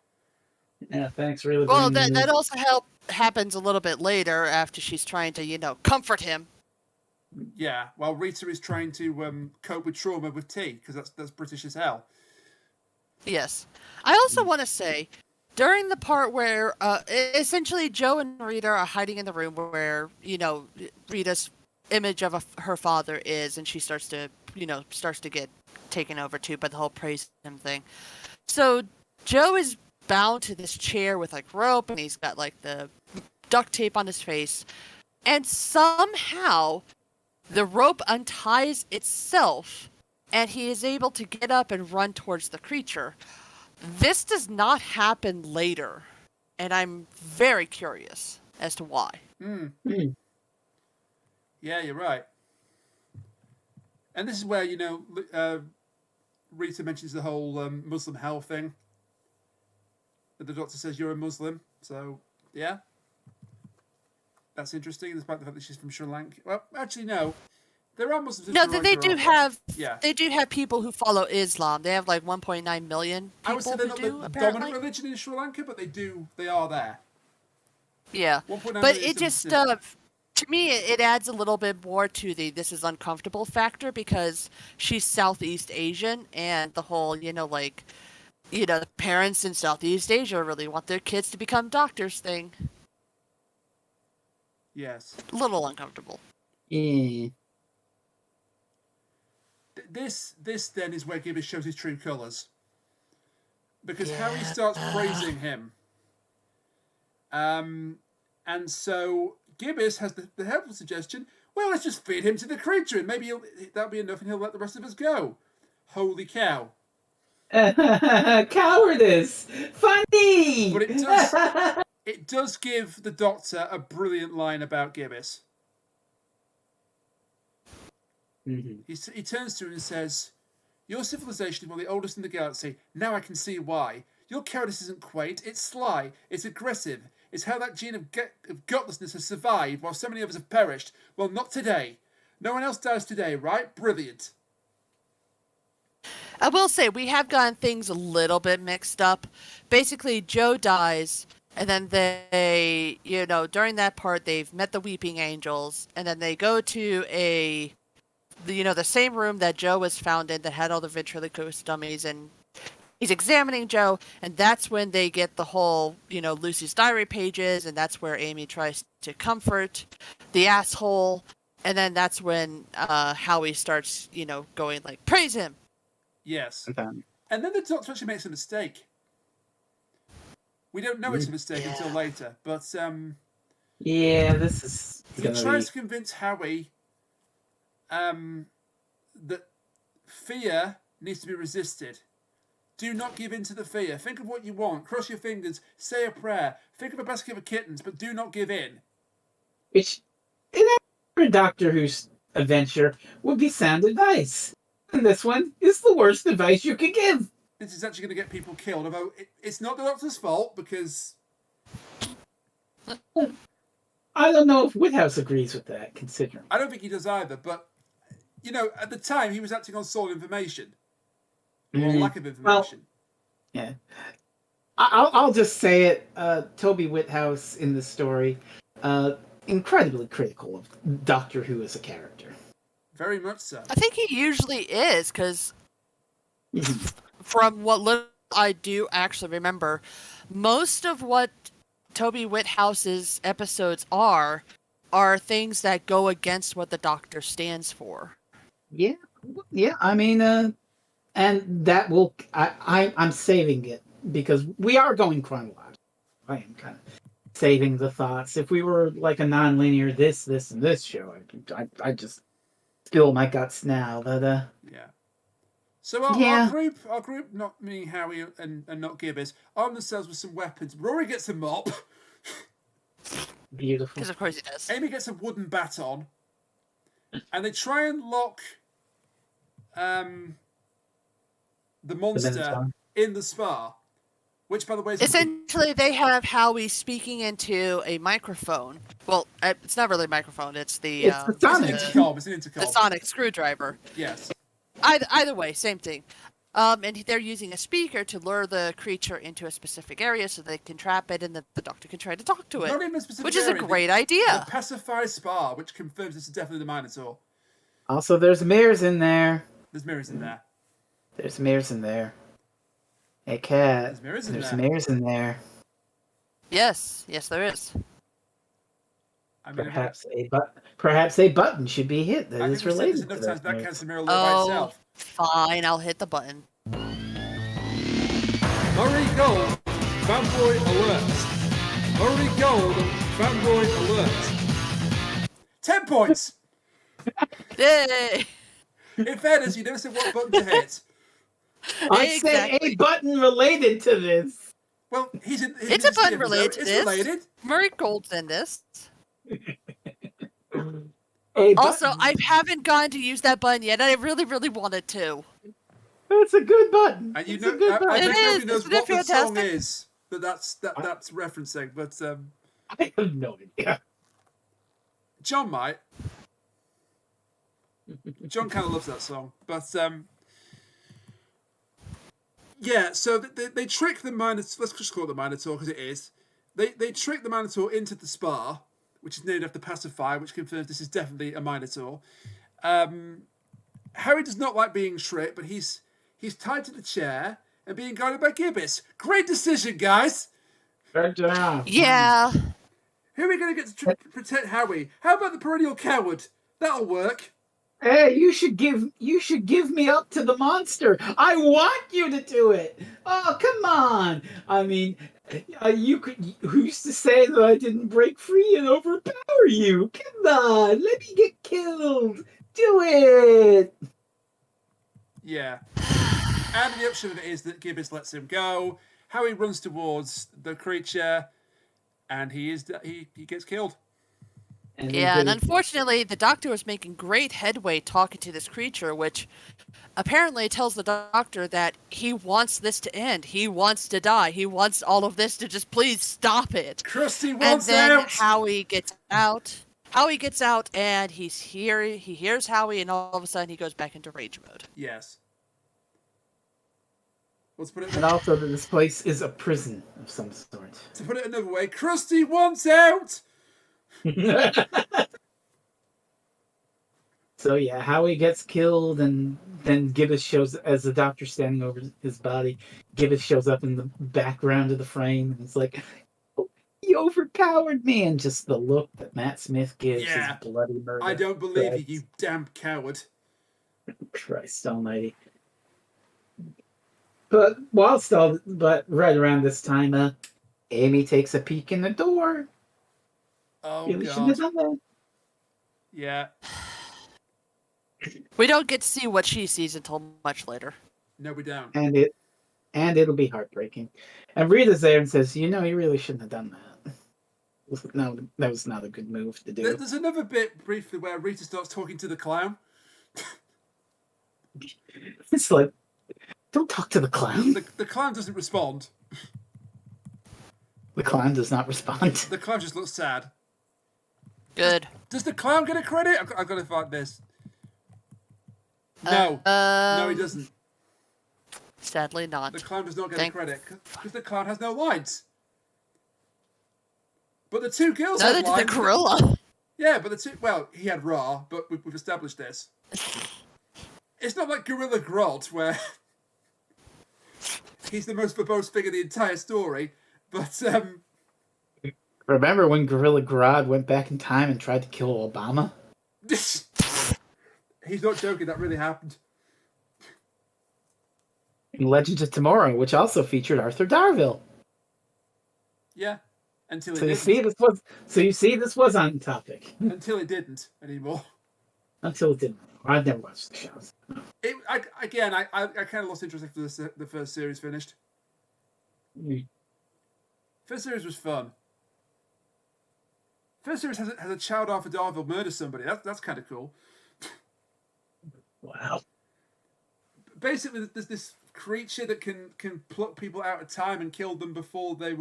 Yeah, thanks. Really. Well, bringing that me- also happens a little bit later after she's trying to, comfort him. Yeah, while Rita is trying to cope with trauma with tea, because that's British as hell. Yes. I also want to say, during the part where essentially Joe and Rita are hiding in the room where, Rita's image of her father is, and she starts to get taken over too by the whole praise him thing. So Joe is bound to this chair with like rope, and he's got like the duct tape on his face, and somehow the rope unties itself, and he is able to get up and run towards the creature. This does not happen later, and I'm very curious as to why. Yeah, you're right. And this is where, Rita mentions the whole Muslim hell thing. The doctor says you're a Muslim, so yeah. That's interesting, despite the fact that she's from Sri Lanka. Well, actually, no. There are Muslims in No, Sri Lanka. they do have. Yeah. They do have people who follow Islam. They have like 1.9 million people I would say they're who not do, the apparently. dominant religion in Sri Lanka, but they are there. Yeah, 1.9 but million it is just to me it adds a little bit more to the this is uncomfortable factor because she's Southeast Asian and the whole the parents in Southeast Asia really want their kids to become doctors thing. Yes. A little uncomfortable. Yeah. This then is where Gibbous shows his true colours. Because Harry starts praising him. And so Gibbous has the helpful suggestion, well, let's just feed him to the creature and maybe that'll be enough and he'll let the rest of us go. Holy cow. Cowardice! Funny! But it does give the Doctor a brilliant line about Gibbous. Mm-hmm. He turns to him and says, your civilization is one of the oldest in the galaxy. Now I can see why. Your cowardice isn't quaint, it's sly, it's aggressive. It's how that gene of gutlessness has survived while so many of us have perished. Well, not today. No one else dies today, right? Brilliant. I will say we have gotten things a little bit mixed up. Basically, Joe dies, and then they, during that part, they've met the Weeping Angels, and then they go to the same room that Joe was found in that had all the ventriloquist dummies, and he's examining Joe, and that's when they get the whole, Lucy's diary pages, and that's where Amy tries to comfort the asshole, and then that's when Howie starts, going like, praise him. Yes. Okay. And then the Doctor actually makes a mistake. We don't know it's a mistake until later, but yeah, this is. he tries to convince Howie that fear needs to be resisted. Do not give in to the fear. Think of what you want. Cross your fingers. Say a prayer. Think of a basket of kittens, but do not give in. Which, in every Doctor Who's adventure, would be sound advice. And this one is the worst advice you could give. This is actually going to get people killed, although it's not the Doctor's fault, because... I don't know if Whithouse agrees with that, considering. I don't think he does either, but, at the time, he was acting on solid information. Or lack of information. Well, yeah. I'll just say it. Toby Whithouse in the story, incredibly critical of Doctor Who as a character. Very much so. I think he usually is, because from what little I do actually remember, most of what Toby Whithouse's episodes are things that go against what the Doctor stands for. Yeah. I mean, and that will. I'm saving it because we are going chronological. I am kind of saving the thoughts. If we were like a non-linear this, and this show, I just spill my guts now. But yeah. So our group, not me, Howie, and not Gibbous, arm themselves with some weapons. Rory gets a mop. Beautiful. Because of course he does. Amy gets a wooden baton, and they try and lock the monster in the spa. Which, by the way, is essentially they have Howie speaking into a microphone. Well, it's not really a microphone. It's the sonic. It's an intercom. The sonic screwdriver. Yes. Either way, same thing. And they're using a speaker to lure the creature into a specific area so they can trap it and the Doctor can try to talk to it. Not even a specific which is area. a great idea. The pacified spa, which confirms this is definitely the Minotaur. Also, there's mirrors in there. There's mirrors in there. There's mirrors in there. Hey, Cat. There's mirrors in there. Yes, there is. I mean, Perhaps a button should be hit that I is think we've said this related enough to times that. that cancer mirror all by itself. Fine, I'll hit the button. Murray Gold, fanboy alert. Murray Gold, fanboy alert. 10 points. Yay! In fairness, you never said what button to hit. I said a button related to this. Well, he's in. It's a button related to It's this. related. Murray Gold's in this. A Also, button. I haven't gotten to use that button yet, and I really, really wanted to. It's a good button. And you It's know, a good I button. think It nobody is. knows Isn't it what the song fantastic? is that's referencing. But I have no idea. John might. John kind of loves that song, but yeah. So they trick the Minotaur. Let's just call it the Minotaur because it is. They trick the Minotaur into the spa, which is named after pacifier, which confirms this is definitely a Minotaur. Harry does not like being tricked, but he's tied to the chair and being guided by Gibbous. Great decision, guys. Good job. Yeah. Who are we going to get to protect Harry? How about the perennial coward? That'll work. Hey, you should give me up to the monster. I want you to do it. Oh, come on. I mean, who's to say that I didn't break free and overpower you? Come on, let me get killed. Do it. Yeah. And the upshot of it is that Gibbous lets him go. Harry runs towards the creature, and he gets killed. Yeah, and unfortunately, the Doctor was making great headway talking to this creature, which apparently tells the Doctor that he wants this to end. He wants to die. He wants all of this to just please stop it. Krusty And wants then out. Howie gets out. Howie gets out, and he hears Howie, and all of a sudden he goes back into rage mode. Yes. Let's put it. And also that this place is a prison of some sort. To put it another way, Krusty wants out. So yeah, Howie gets killed, and then Gibbous shows as the Doctor standing over his body. Gibbous shows up in the background of the frame, and it's like, oh, "You overpowered me!" And just the look that Matt Smith gives Yeah. is bloody murder. I don't believe Christ. you damn coward. Christ Almighty! But right around this time, Amy takes a peek in the door. Oh Really shouldn't have god. done that. Yeah. We don't get to see what she sees until much later. No, we don't. And it'll be heartbreaking. And Rita's there and says, "You really shouldn't have done that. No, that was not a good move to do." There's another bit briefly where Rita starts talking to the clown. It's like, don't talk to the clown. The clown doesn't respond. The clown does not respond. The clown just looks sad. Good. Does the clown get a credit? I've got to find this. No. No, he doesn't. Sadly not. The clown does not get a credit because the clown has no lines. But the two girls Neither had did lines. the gorilla. Yeah, but the two... Well, he had Ra, but we've established this. It's not like Gorilla Grodd, where he's the most verbose figure in the entire story. But, Remember when Gorilla Grodd went back in time and tried to kill Obama? he's not joking, that really happened. In Legends of Tomorrow, which also featured Arthur Darvill. Yeah. Until it So you didn't. see, this was on topic. Until it didn't anymore. Until it didn't. I've never watched the shows. I kind of lost interest after the first series finished. First series was fun. First series has a child Arthur Darvill murder somebody. That's kind of cool. Wow. Basically, there's this creature that can pluck people out of time and kill them before they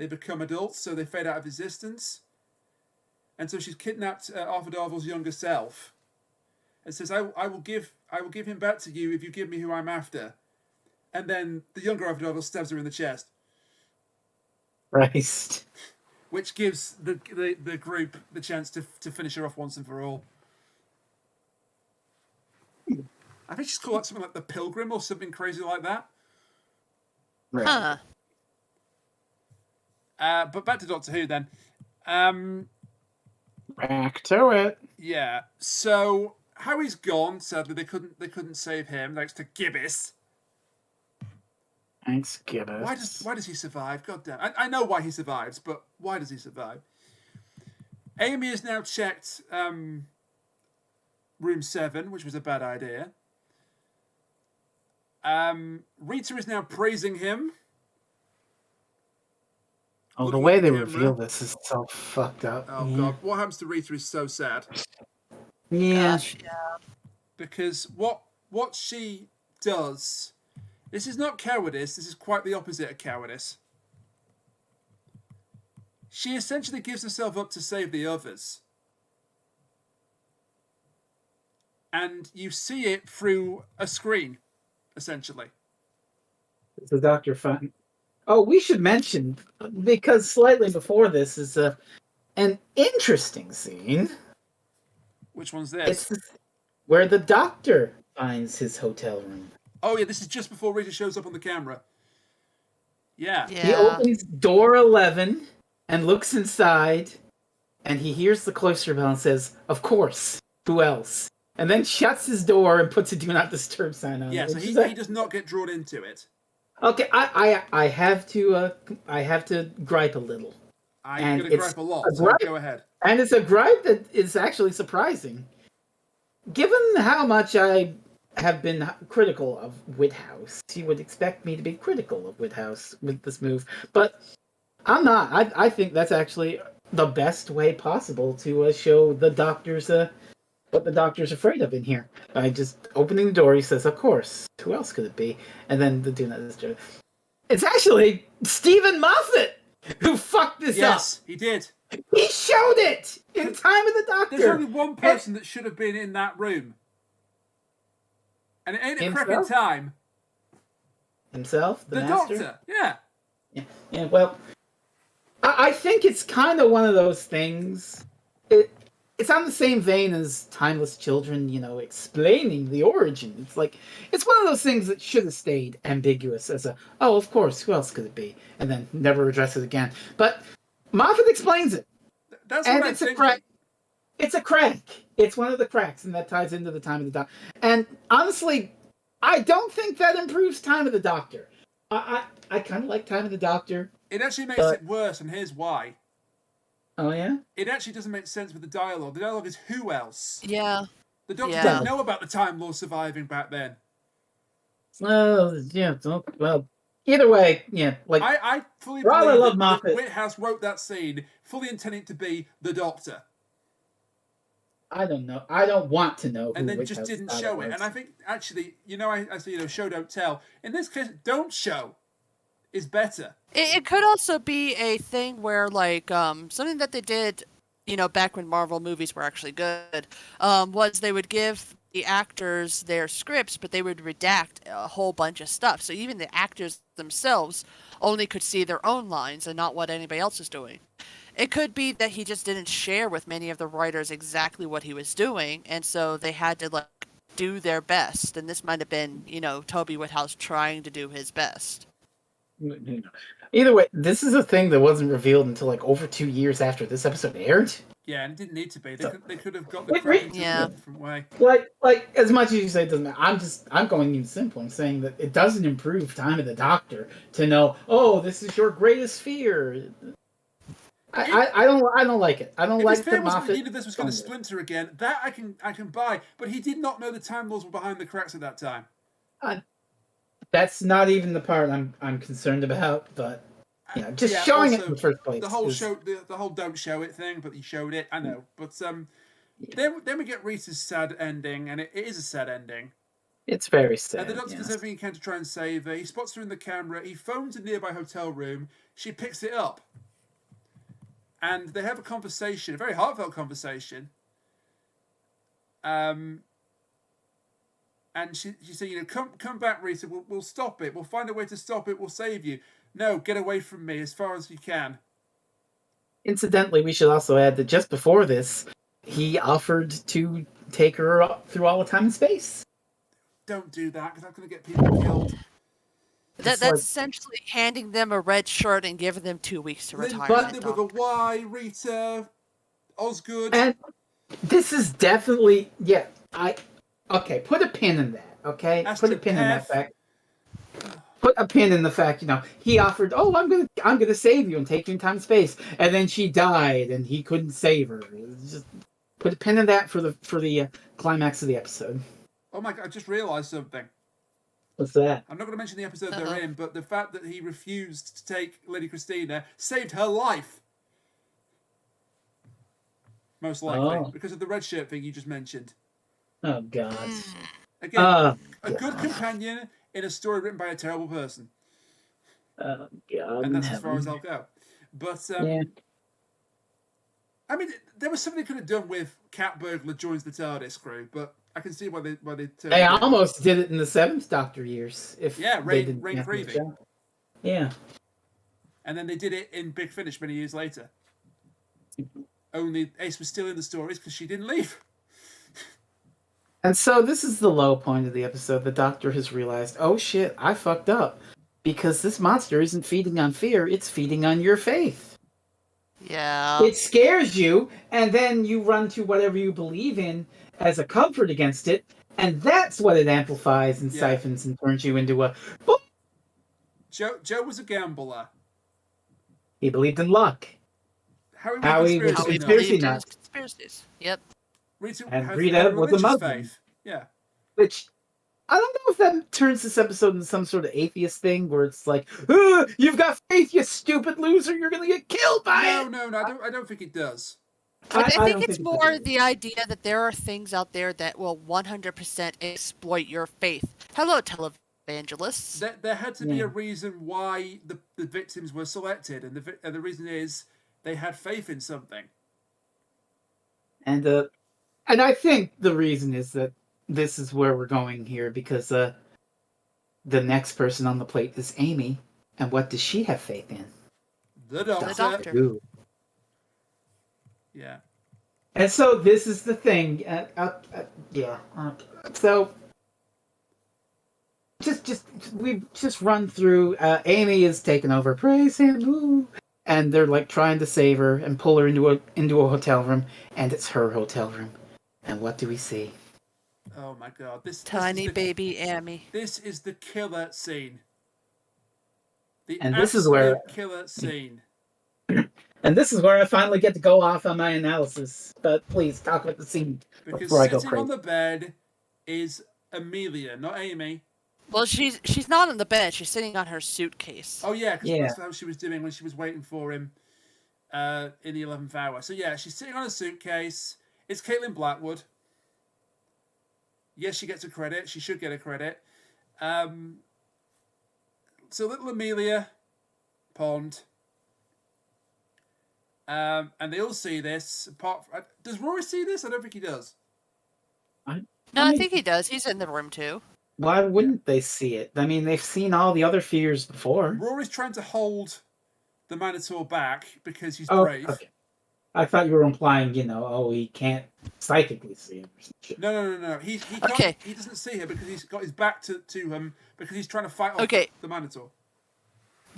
become adults, so they fade out of existence. And so she's kidnapped Arthur Darvill's younger self, and says, "I will give him back to you if you give me who I'm after." And then the younger Arthur Darvill stabs her in the chest, Christ. which gives the group the chance to finish her off once and for all. I think she's called something like the Pilgrim or something crazy like that. Right. Huh. But back to Doctor Who then. Back to it. Yeah. So Howie's gone. Sadly, they couldn't save him thanks to Gibbous. Thanks, Gibbous. Why does he survive? God damn! I know why he survives, but why does he survive? Amy has now checked room 7, which was a bad idea. Rita is now praising him. Oh, the way they reveal this is so fucked up. Oh god, what happens to Rita is so sad. Yeah. Gosh, yeah. Because what she does, this is not cowardice. This is quite the opposite of cowardice. She essentially gives herself up to save the others. And you see it through a screen, essentially. Is the doctor fun? Oh, we should mention, because slightly before this is an interesting scene. Which one's this? It's where the doctor finds his hotel room. Oh yeah, this is just before Rita shows up on the camera. Yeah. He opens door 11 and looks inside, and he hears the cloister bell and says, "Of course, who else?" And then shuts his door and puts a "Do Not Disturb" sign on it. Yeah, so he does not get drawn into it. Okay, I have to gripe a little. I'm going to gripe a lot, so go ahead. And it's a gripe that is actually surprising. Given how much I have been critical of Whithouse, you would expect me to be critical of Whithouse with this move. But I'm not. I think that's actually the best way possible to show the doctor's what the doctor's afraid of in here. By just opening the door, he says, "Of course. Who else could it be?" And then the "Do Not Disturb." It's actually Stephen Moffat who fucked this up. Yes, he did. He showed it in Time of the Doctor. There's only one person that should have been in that room. And it ain't a cracking time. Himself? The master? Doctor, yeah. Yeah, well, I think it's kind of one of those things. It's on the same vein as Timeless Children, explaining the origin. It's like, it's one of those things that should have stayed ambiguous as oh, of course, who else could it be? And then never address it again. But Moffat explains it. That's what I think. It's a crack. It's one of the cracks, and that ties into the Time of the Doctor. And honestly, I don't think that improves Time of the Doctor. I kind of like Time of the Doctor. It actually makes it worse, and here's why. Oh, yeah? It actually doesn't make sense with the dialogue. The dialogue is who else? Yeah. The Doctor didn't know about the Time Lord surviving back then. Well, yeah. Well, either way, yeah. Like I fully believe that Whithouse wrote that scene fully intending to be the Doctor. I don't know. I don't want to know. And then just didn't show it. And I think, actually, I say, show, don't tell. In this case, don't show is better. It could also be a thing where, like, something that they did, back when Marvel movies were actually good, was they would give the actors their scripts, but they would redact a whole bunch of stuff. So even the actors themselves only could see their own lines and not what anybody else is doing. It could be that he just didn't share with many of the writers exactly what he was doing, and so they had to, do their best. And this might have been, Toby Whithouse trying to do his best. Either way, this is a thing that wasn't revealed until over 2 years after this episode aired. Yeah, and it didn't need to be. They could have got the credit a different way. Like as much as you say it doesn't matter, I'm going even simple. I'm saying that it doesn't improve Time of the Doctor to know, oh, this is your greatest fear. I don't like it. I don't like the Moffat. He knew this was going to splinter again. That I can buy, but he did not know the Time Lords were behind the cracks at that time. That's not even the part I'm concerned about, but showing it in the first place. The whole show, the whole don't show it thing, but he showed it. I know, but then we get Rita's sad ending, and it is a sad ending. It's very sad. And the Doctor does everything he can to try and save her. He spots her in the camera. He phones a nearby hotel room. She picks it up, and they have a conversation, a very heartfelt conversation. And she said, come back, Rita. We'll stop it. We'll find a way to stop it. We'll save you. No, get away from me as far as you can. Incidentally, we should also add that just before this, he offered to take her through all of time and space. Don't do that, because I'm going to get people killed. That's essentially handing them a red shirt and giving them 2 weeks to retire. With a Y, Rita, Osgood. And this is definitely, Okay, put a pin in that. Okay, That's put a pin in that Jeff. fact. Put a pin in the fact. He offered, "Oh, I'm gonna save you and take you in time and space," and then she died, and he couldn't save her. Just put a pin in that for the climax of the episode. Oh my god! I just realised something. What's that? I'm not going to mention the episode Uh-oh. they're in, but the fact that he refused to take Lady Christina saved her life. Most likely, because of the red shirt thing you just mentioned. Oh God. Again, Oh, a good companion in a story written by a terrible person. Oh God. And that's as far as I'll go. But, Yeah. I mean, there was something they could have done with Cat Burglar joins the TARDIS crew, but I can see why they turned They it down. almost did it in the Seventh Doctor years. Rain Creevy. Yeah. And then they did it in Big Finish many years later. Only Ace was still in the stories because she didn't leave. And so this is the low point of the episode. The Doctor has realized, oh shit, I fucked up. Because this monster isn't feeding on fear, it's feeding on your faith. Yeah. It scares you, and then you run to whatever you believe in as a comfort against it, and that's what it amplifies and siphons and turns you into a... Joe was a gambler. He believed in luck. Howie was a conspiracy nut. Conspiracies. Yep. And Rita was a Muslim. Faith. Yeah. Which, I don't know if that turns this episode into some sort of atheist thing where it's like, you've got faith, you stupid loser, you're going to get killed by it. No, I don't think it does. I think it's more the idea that there are things out there that will 100% exploit your faith. Hello, televangelists. There had to be a reason why the victims were selected, and the reason is they had faith in something. And I think the reason is that this is where we're going here, because the next person on the plate is Amy, and what does she have faith in? The Doctor. The Doctor. Ooh. Yeah. And so this is the thing. So we've just run through. Amy is taken over. Praise him, ooh. And they're like trying to save her and pull her into a hotel room, and it's her hotel room. And what do we see? Oh my god! This Tiny is baby Amy. This is the killer scene. And this is where killer scene. And this is where I finally get to go off on my analysis. But please talk about the scene before I go Sitting crazy. on the bed is Amelia, not Amy. Well, she's not on the bed. She's sitting on her suitcase. Oh yeah, because that's how she was doing when she was waiting for him in the 11th hour. So yeah, she's sitting on a suitcase. It's Caitlin Blackwood. Yes, she gets a credit. She should get a credit. So little Amelia Pond. And they all see this. Does Rory see this? I don't think he does. I think he does. He's in the room too. Why wouldn't they see it? I mean, they've seen all the other fears before. Rory's trying to hold the Minotaur back because he's brave. Okay. I thought you were implying, he can't psychically see him. No. He can't, he doesn't see her because he's got his back to him because he's trying to fight off the Minotaur.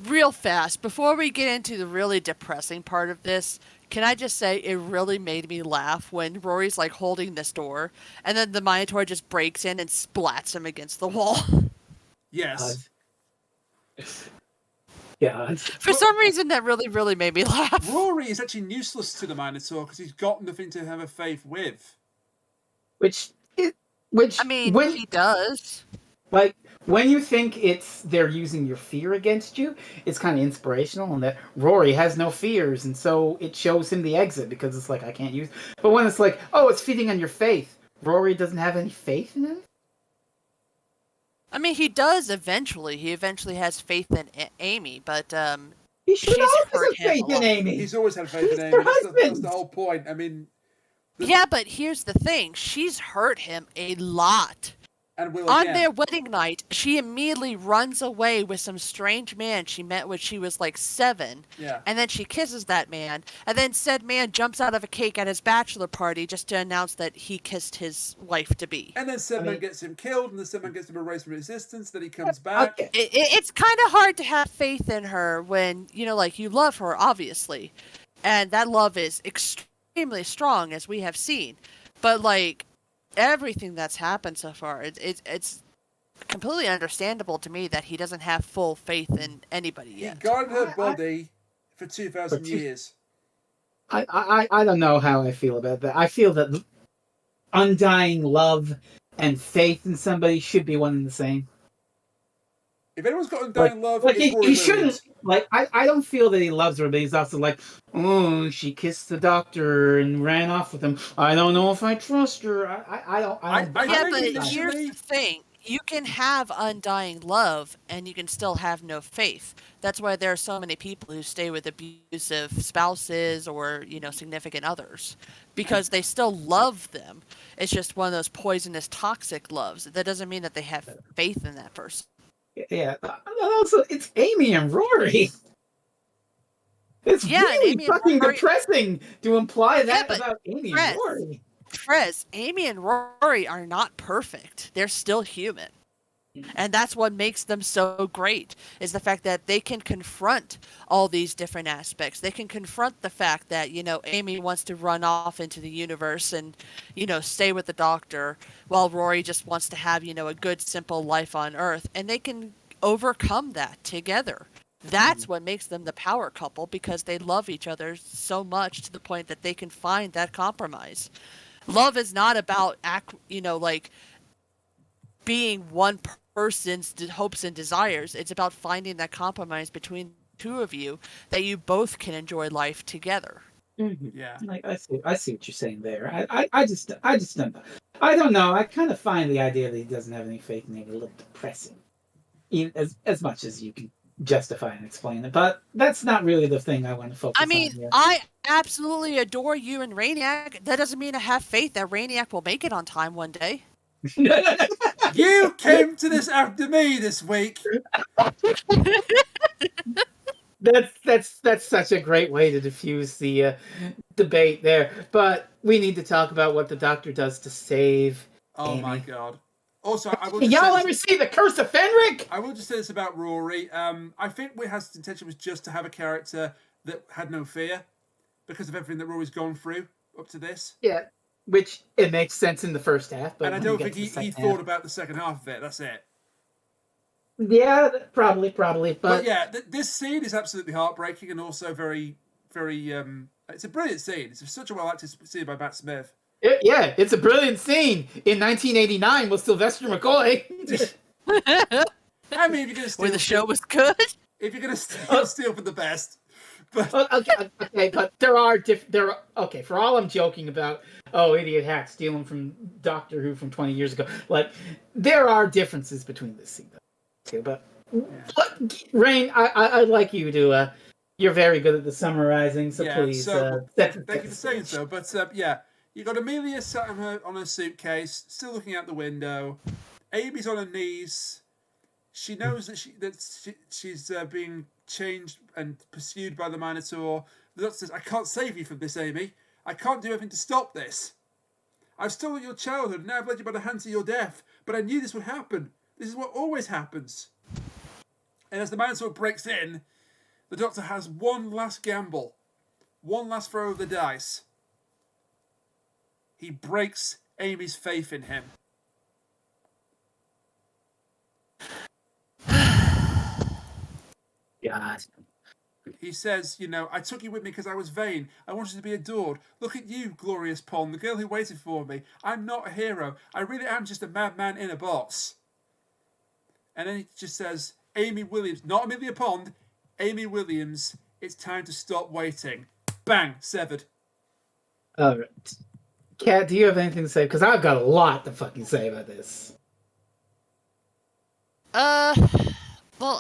Real fast, before we get into the really depressing part of this, can I just say it really made me laugh when Rory's like holding this door and then the Minotaur just breaks in and splats him against the wall. Yes. Yeah. For some reason, that really, really made me laugh. Rory is actually useless to the Minotaur because he's got nothing to have a faith with. Which I mean, he does. Like, when you think they're using your fear against you, it's kind of inspirational, and that Rory has no fears, and so it shows him the exit because it's like, I can't use. But when it's like, oh, it's feeding on your faith, Rory doesn't have any faith in it. I mean, he does eventually. He eventually has faith in Amy, but he should always have faith in Amy. He's always had faith in Amy. That's the whole point. I mean, yeah, but here's the thing: she's hurt him a lot. And will on again. their wedding night, she immediately runs away with some strange man she met when she was like 7. Yeah. And then she kisses that man. And then said man jumps out of a cake at his bachelor party just to announce that he kissed his wife-to-be. And then said man gets him killed, and then said man gets him erased from existence, then he comes back. Okay. It's kind of hard to have faith in her when, you love her, obviously. And that love is extremely strong, as we have seen. But, everything that's happened so far, it's completely understandable to me that he doesn't have full faith in anybody He yet. guarded her body for For 2,000 two- years. I don't know how I feel about that. I feel that undying love and faith in somebody should be one and the same. If anyone's got Like, undying love, like it's Rory he shouldn't. Williams. Like, I don't feel that he loves her, but he's also like, oh, she kissed the doctor and ran off with him. I don't know if I trust her. I don't. I Yeah, think but initially- here's the thing. You can have undying love and you can still have no faith. That's why there are so many people who stay with abusive spouses or, significant others. Because they still love them. It's just one of those poisonous, toxic loves. That doesn't mean that they have faith in that person. Yeah. Also, it's Amy and Rory. It's Yeah, and really Amy and fucking Rory- depressing to imply that but about Amy Frez- and Rory. Frez, Amy and Rory are not perfect. They're still human. And that's what makes them so great, is the fact that they can confront all these different aspects. They can confront the fact that, Amy wants to run off into the universe and, stay with the doctor, while Rory just wants to have, a good, simple life on Earth. And they can overcome that together. That's what makes them the power couple, because they love each other so much to the point that they can find that compromise. Love is not about being one person's hopes and desires. It's about finding that compromise between the two of you that you both can enjoy life together. Yeah. Like, I see what you're saying there. I just don't know. I don't know. I kind of find the idea that he doesn't have any faith in it a little depressing, even as much as you can justify and explain it. But that's not really the thing I want to focus I mean, on here. I absolutely adore you and Rainiac. That doesn't mean I have faith that Rainiac will make it on time one day. You came to this after me this week. That's such a great way to diffuse the debate there. But we need to talk about what the doctor does to save Oh Amy. my god. Also, I will Hey, just y'all say ever this, see the Curse of Fenric? I will just say this about Rory. I think Whithouse's intention was just to have a character that had no fear because of everything that Rory's gone through up to this. Yeah, which it makes sense in the first half, but And I when don't you think get to the he second thought half- about the second half of it. That's it. Yeah, probably, But but yeah, this scene is absolutely heartbreaking and also very, very. It's a brilliant scene. It's such a well acted scene by Matt Smith. yeah, it's a brilliant scene in 1989 with Sylvester McCoy. I mean, if you're gonna steal, When the show was good. if you're gonna steal, steal for the best. But Okay, but okay. For all I'm joking about, idiot hack stealing from Doctor Who from 20 years ago. Like, there are differences between this scene, too. But Rain, I'd like you to. You're very good at the summarizing, so yeah, please. so thank thank you for saying so. But yeah, you got Amelia sat on her suitcase, still looking out the window. Amy's on her knees. She knows that she's being changed and pursued by the Minotaur. The doctor says, "I can't save you from this, Amy. I can't do anything to stop this. I've stolen your childhood, and now I've led you by the hand to your death. But I knew this would happen. This is what always happens." And as the Minotaur breaks in, the doctor has one last gamble, one last throw of the dice. He breaks Amy's faith in him. God. He says, I took you with me because I was vain. I wanted to be adored. Look at you, glorious Pond, the girl who waited for me. I'm not a hero. I really am just a madman in a box. And then he just says, Amy Williams, not Amelia Pond, Amy Williams, it's time to stop waiting. Bang, severed. All right. Kat, do you have anything to say? Because I've got a lot to fucking say about this. Well,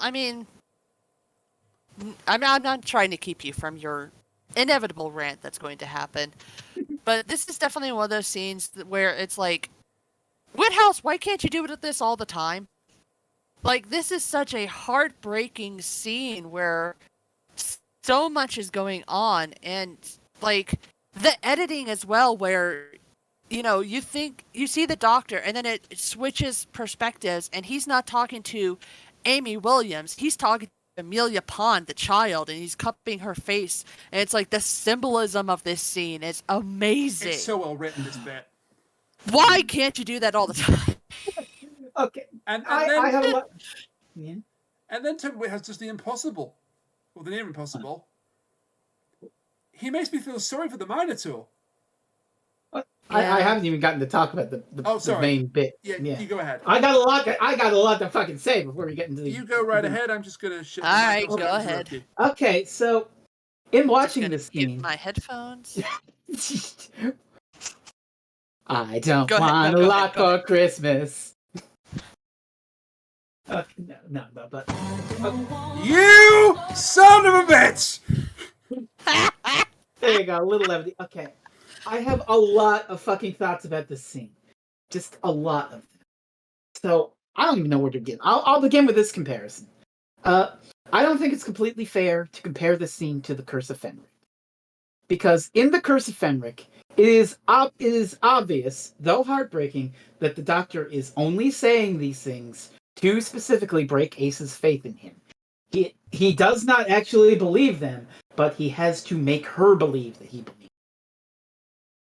I mean, I'm not trying to keep you from your inevitable rant that's going to happen, but this is definitely one of those scenes where it's like, Whithouse, why can't you do this all the time? Like, this is such a heartbreaking scene where so much is going on, and like the editing as well, where you see the doctor and then it switches perspectives, and he's not talking to Amy Williams, he's talking to Amelia Pond, the child, and he's cupping her face, and it's like the symbolism of this scene is amazing. It's so well written, this bit. Why can't you do that all the time? Okay, And I then have a lot. Yeah. and then Toby Whithouse does the impossible, or the near impossible. He makes me feel sorry for the Minotaur. I haven't even gotten to talk about the main bit. Yeah, you go ahead. I got a lot to fucking say before we get into the. You go right ahead. I'm just gonna shit. All right, go ahead. You. Okay, so in watching Just this gonna scene, mute my headphones. I don't Go ahead, want no, a go lot ahead, go for Christmas. No, but You son of a bitch! there you go, a little levity. Okay, I have a lot of fucking thoughts about this scene, just a lot of them. So I don't even know where to begin. I'll begin with this comparison. I don't think it's completely fair to compare this scene to the Curse of Fenric, because in the Curse of Fenric, it is obvious, though heartbreaking, that the Doctor is only saying these things to specifically break Ace's faith in him. He does not actually believe them, but he has to make her believe that he believes.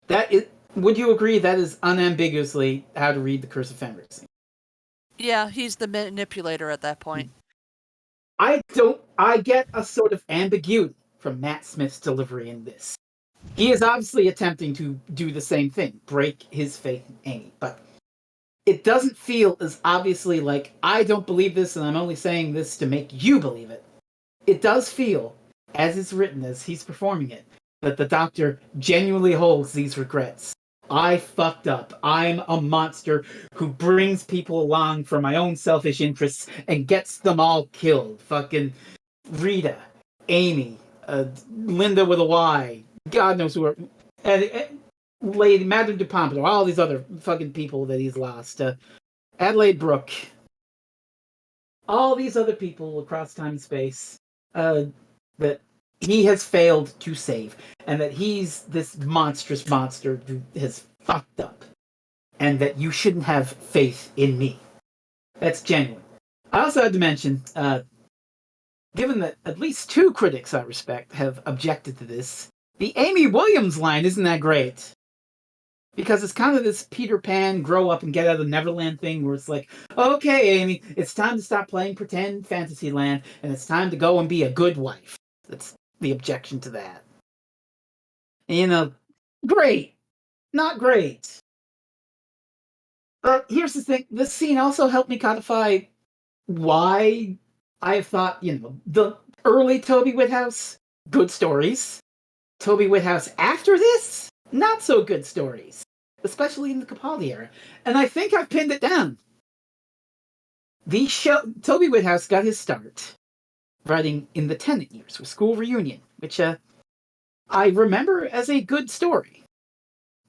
That is, would you agree that is unambiguously how to read the Curse of Fenric scene? Yeah, he's the manipulator at that point. I get a sort of ambiguity from Matt Smith's delivery in this. He is obviously attempting to do the same thing, break his faith in Amy, but it doesn't feel as obviously like, I don't believe this and I'm only saying this to make you believe it. It does feel, as it's written, as he's performing it, that the Doctor genuinely holds these regrets. I fucked up. I'm a monster who brings people along for my own selfish interests and gets them all killed. Fucking Rita, Amy, Linda with a Y, God knows who are, Lady Madame de Pompadour, all these other fucking people that he's lost. Adelaide Brooke, all these other people across time and space that he has failed to save, and that he's this monstrous monster who has fucked up, and that you shouldn't have faith in me. That's genuine. I also had to mention, given that at least 2 critics I respect have objected to this, the Amy Williams line isn't that great. Because it's kind of this Peter Pan grow up and get out of Neverland thing where it's like, okay, Amy, it's time to stop playing pretend Fantasyland and it's time to go and be a good wife. That's the objection to that. And, great. Not great. But here's the thing. This scene also helped me codify why I thought, the early Toby Whithouse, good stories. Toby Whithouse after this, not so good stories, especially in the Capaldi era. And I think I've pinned it down. Toby Whithouse got his start writing in the Tennant years with School Reunion, which I remember as a good story.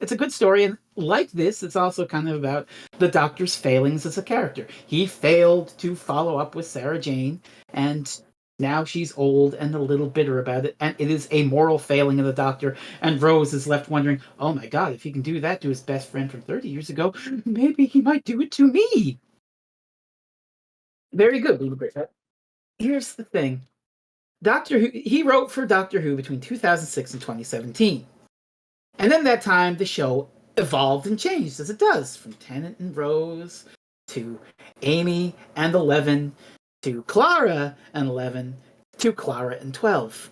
It's a good story, and like this, it's also kind of about the Doctor's failings as a character. He failed to follow up with Sarah Jane, and now she's old and a little bitter about it, and it is a moral failing of the Doctor, and Rose is left wondering, oh my god, if he can do that to his best friend from 30 years ago, maybe he might do it to me. Very good, Lulu Britt. Here's the thing. Doctor Who, he wrote for Doctor Who between 2006 and 2017. And in that time, the show evolved and changed, as it does, from Tennant and Rose, to Amy and 11, to Clara and 11, to Clara and 12.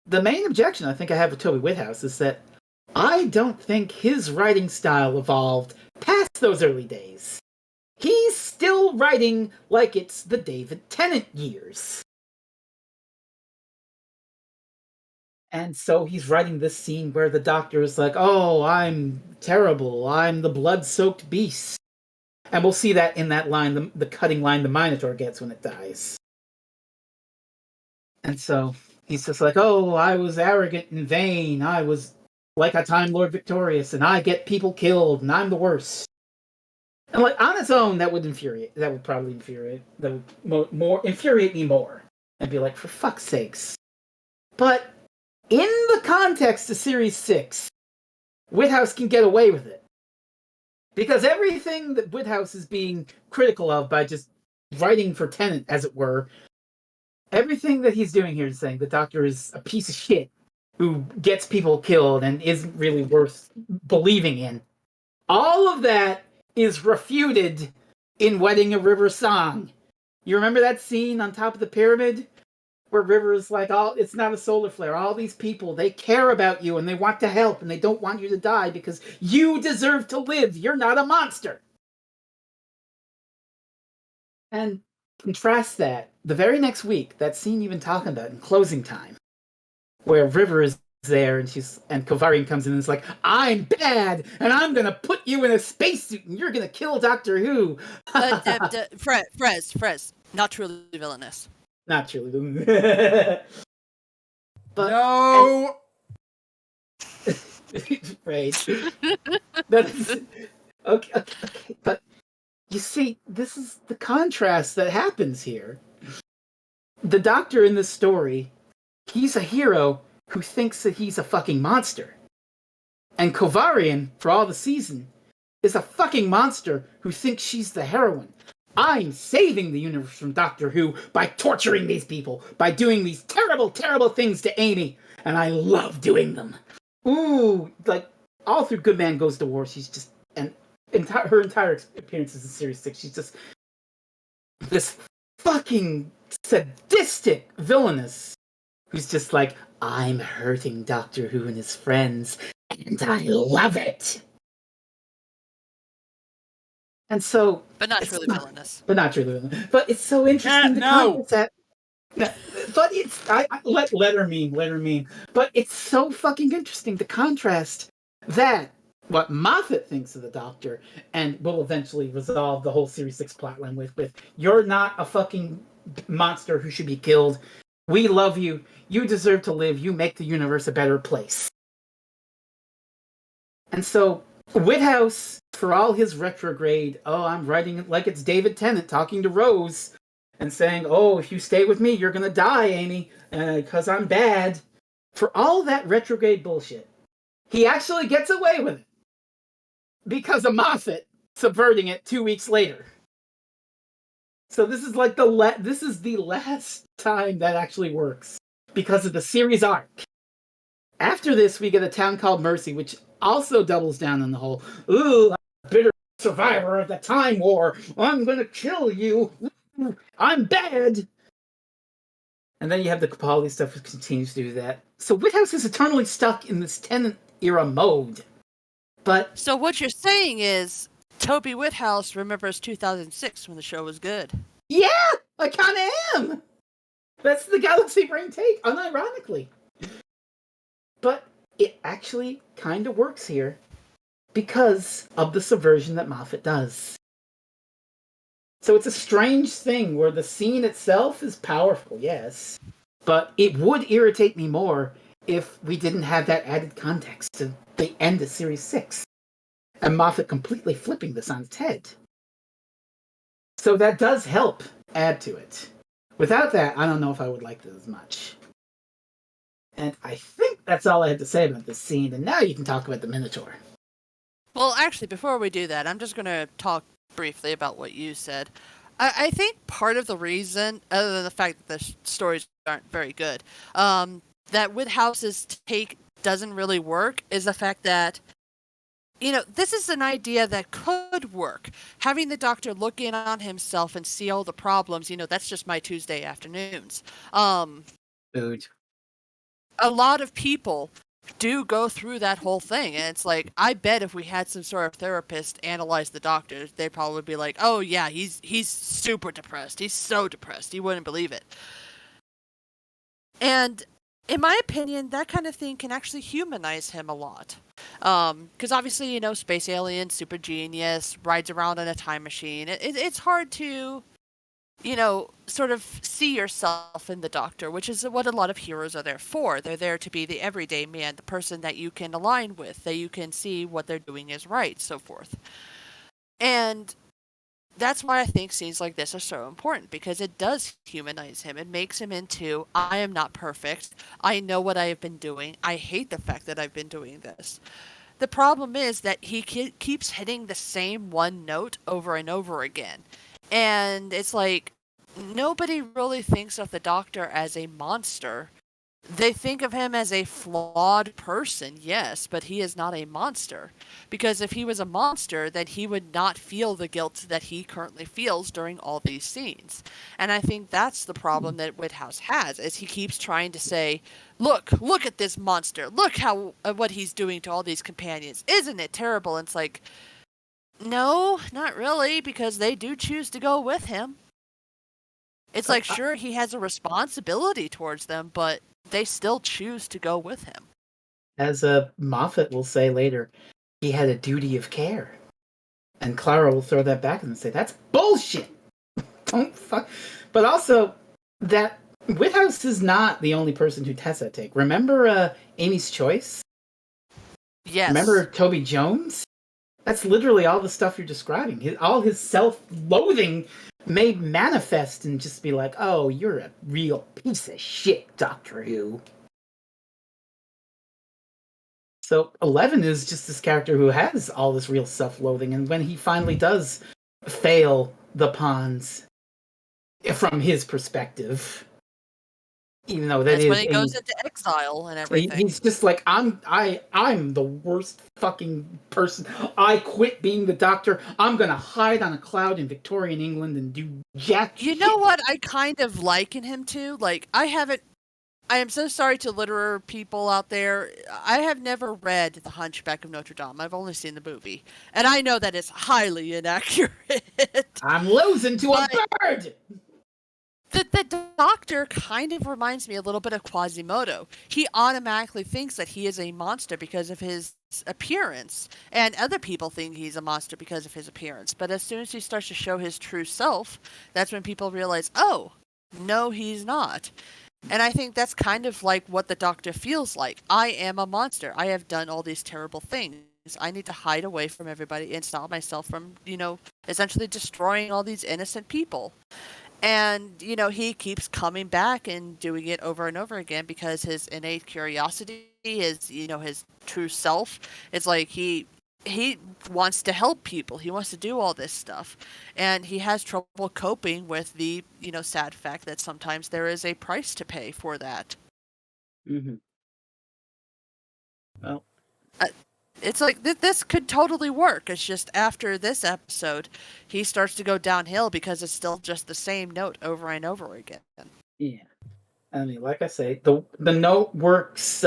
The main objection I think I have with Toby Whithouse is that I don't think his writing style evolved past those early days. He's still writing like it's the David Tennant years. And so he's writing this scene where the Doctor is like, oh, I'm terrible. I'm the blood-soaked beast. And we'll see that in that line, the cutting line the Minotaur gets when it dies. And so he's just like, oh, I was arrogant and vain. I was like a Time Lord Victorious, and I get people killed, and I'm the worst. And like on its own, that would infuriate. That would probably infuriate. That would infuriate me more. And be like, for fuck's sakes. But in the context of Series 6, Whithouse can get away with it. Because everything that Whithouse is being critical of by just writing for Tennant, as it were, everything that he's doing here is saying the Doctor is a piece of shit who gets people killed and isn't really worth believing in. All of that is refuted in Wedding a River Song. You remember that scene on top of the pyramid? Where River is like, it's not a solar flare. All these people, they care about you and they want to help and they don't want you to die because you deserve to live. You're not a monster. And contrast that, the very next week, that scene you've been talking about in Closing Time, where River is there and Kovarian comes in and is like, I'm bad and I'm gonna put you in a spacesuit and you're gonna kill Doctor Who. Frez, not truly villainous. Not truly. But no. Right. That's okay. But you see, this is the contrast that happens here. The Doctor in this story, he's a hero who thinks that he's a fucking monster. And Kovarian, for all the season, is a fucking monster who thinks she's the heroine. I'm saving the universe from Doctor Who by torturing these people, by doing these terrible, terrible things to Amy, and I love doing them. Ooh, like, all through Good Man Goes to War, she's just, and her entire appearances in Series 6, she's just this fucking sadistic villainess who's just like, I'm hurting Doctor Who and his friends, and I love it. And so, but not truly villainous. But not truly villainous. But it's so interesting to comment that. But it's let her mean. But it's so fucking interesting to contrast that what Moffat thinks of the Doctor and will eventually resolve the whole Series 6 plotline with you're not a fucking monster who should be killed. We love you. You deserve to live. You make the universe a better place. And so Whithouse, for all his retrograde, I'm writing it like it's David Tennant talking to Rose and saying, if you stay with me, you're going to die, Amy, because I'm bad. For all that retrograde bullshit, he actually gets away with it because of Moffat subverting it 2 weeks later. So this is like this is the last time that actually works because of the series arc. After this, we get A Town Called Mercy, which also doubles down on the whole, I'm a bitter survivor of the Time War. I'm going to kill you. I'm bad. And then you have the Capaldi stuff, which continues to do that. So Whithouse is eternally stuck in this Tennant-era mode. But so what you're saying is Toby Whithouse remembers 2006 when the show was good. Yeah, I kind of am. That's the Galaxy Brain take, unironically. But it actually kind of works here because of the subversion that Moffat does. So it's a strange thing where the scene itself is powerful, yes, but it would irritate me more if we didn't have that added context to the end of Series 6 and Moffat completely flipping this on its head. So that does help add to it. Without that, I don't know if I would like this as much. And I think that's all I had to say about this scene, and now you can talk about the Minotaur. Well, actually, before we do that, I'm just going to talk briefly about what you said. I think part of the reason, other than the fact that the stories aren't very good, that Whithouse's take doesn't really work is the fact that, this is an idea that could work. Having the Doctor look in on himself and see all the problems, that's just my Tuesday afternoons. Food. A lot of people do go through that whole thing, and it's like, I bet if we had some sort of therapist analyze the Doctor, they'd probably be like, oh yeah, he's super depressed. He's so depressed. He wouldn't believe it. And in my opinion, that kind of thing can actually humanize him a lot. Because obviously, space alien, super genius, rides around in a time machine. It's hard to, sort of see yourself in the Doctor, which is what a lot of heroes are there for. They're there to be the everyday man, the person that you can align with, that you can see what they're doing is right, so forth. And that's why I think scenes like this are so important, because it does humanize him. It makes him into, I am not perfect. I know what I have been doing. I hate the fact that I've been doing this. The problem is that he keeps hitting the same one note over and over again. And it's like, nobody really thinks of the Doctor as a monster they think of him as a flawed person, yes, but he is not a monster. Because if he was a monster, then he would not feel the guilt that he currently feels during all these scenes. And I think that's the problem that Whithouse has, is he keeps trying to say, look at this monster. Look how what he's doing to all these companions. Isn't it terrible? And it's like, no, not really, because they do choose to go with him. It's like, sure, he has a responsibility towards them, but they still choose to go with him. As Moffat will say later, he had a duty of care. And Clara will throw that back and say, that's bullshit! Don't fuck. But also, that Whithouse is not the only person who has that take. Remember Amy's Choice? Yes. Remember Toby Jones? That's literally all the stuff you're describing. All his self-loathing may manifest and just be like, oh, you're a real piece of shit, Doctor Who. So 11 is just this character who has all this real self-loathing, and when he finally does fail the pawns from his perspective, even though that's when he goes into exile and everything. He's just like, I'm the worst fucking person. I quit being the Doctor. I'm gonna hide on a cloud in Victorian England and do jack. You know what I kind of liken him to? Like, I am so sorry to literary people out there. I have never read The Hunchback of Notre Dame. I've only seen the movie. And I know that it's highly inaccurate. I'm losing to a bird! The Doctor kind of reminds me a little bit of Quasimodo. He automatically thinks that he is a monster because of his appearance, and other people think he's a monster because of his appearance. But as soon as he starts to show his true self, that's when people realize, oh, no, he's not. And I think that's kind of like what the Doctor feels like. I am a monster. I have done all these terrible things. I need to hide away from everybody and stop myself from, essentially destroying all these innocent people. And, he keeps coming back and doing it over and over again because his innate curiosity is, his true self. It's like he wants to help people. He wants to do all this stuff. And he has trouble coping with the, sad fact that sometimes there is a price to pay for that. Mm-hmm. Well, it's like this could totally work. It's just after this episode, he starts to go downhill because it's still just the same note over and over again. Yeah. I mean, like I say, the note works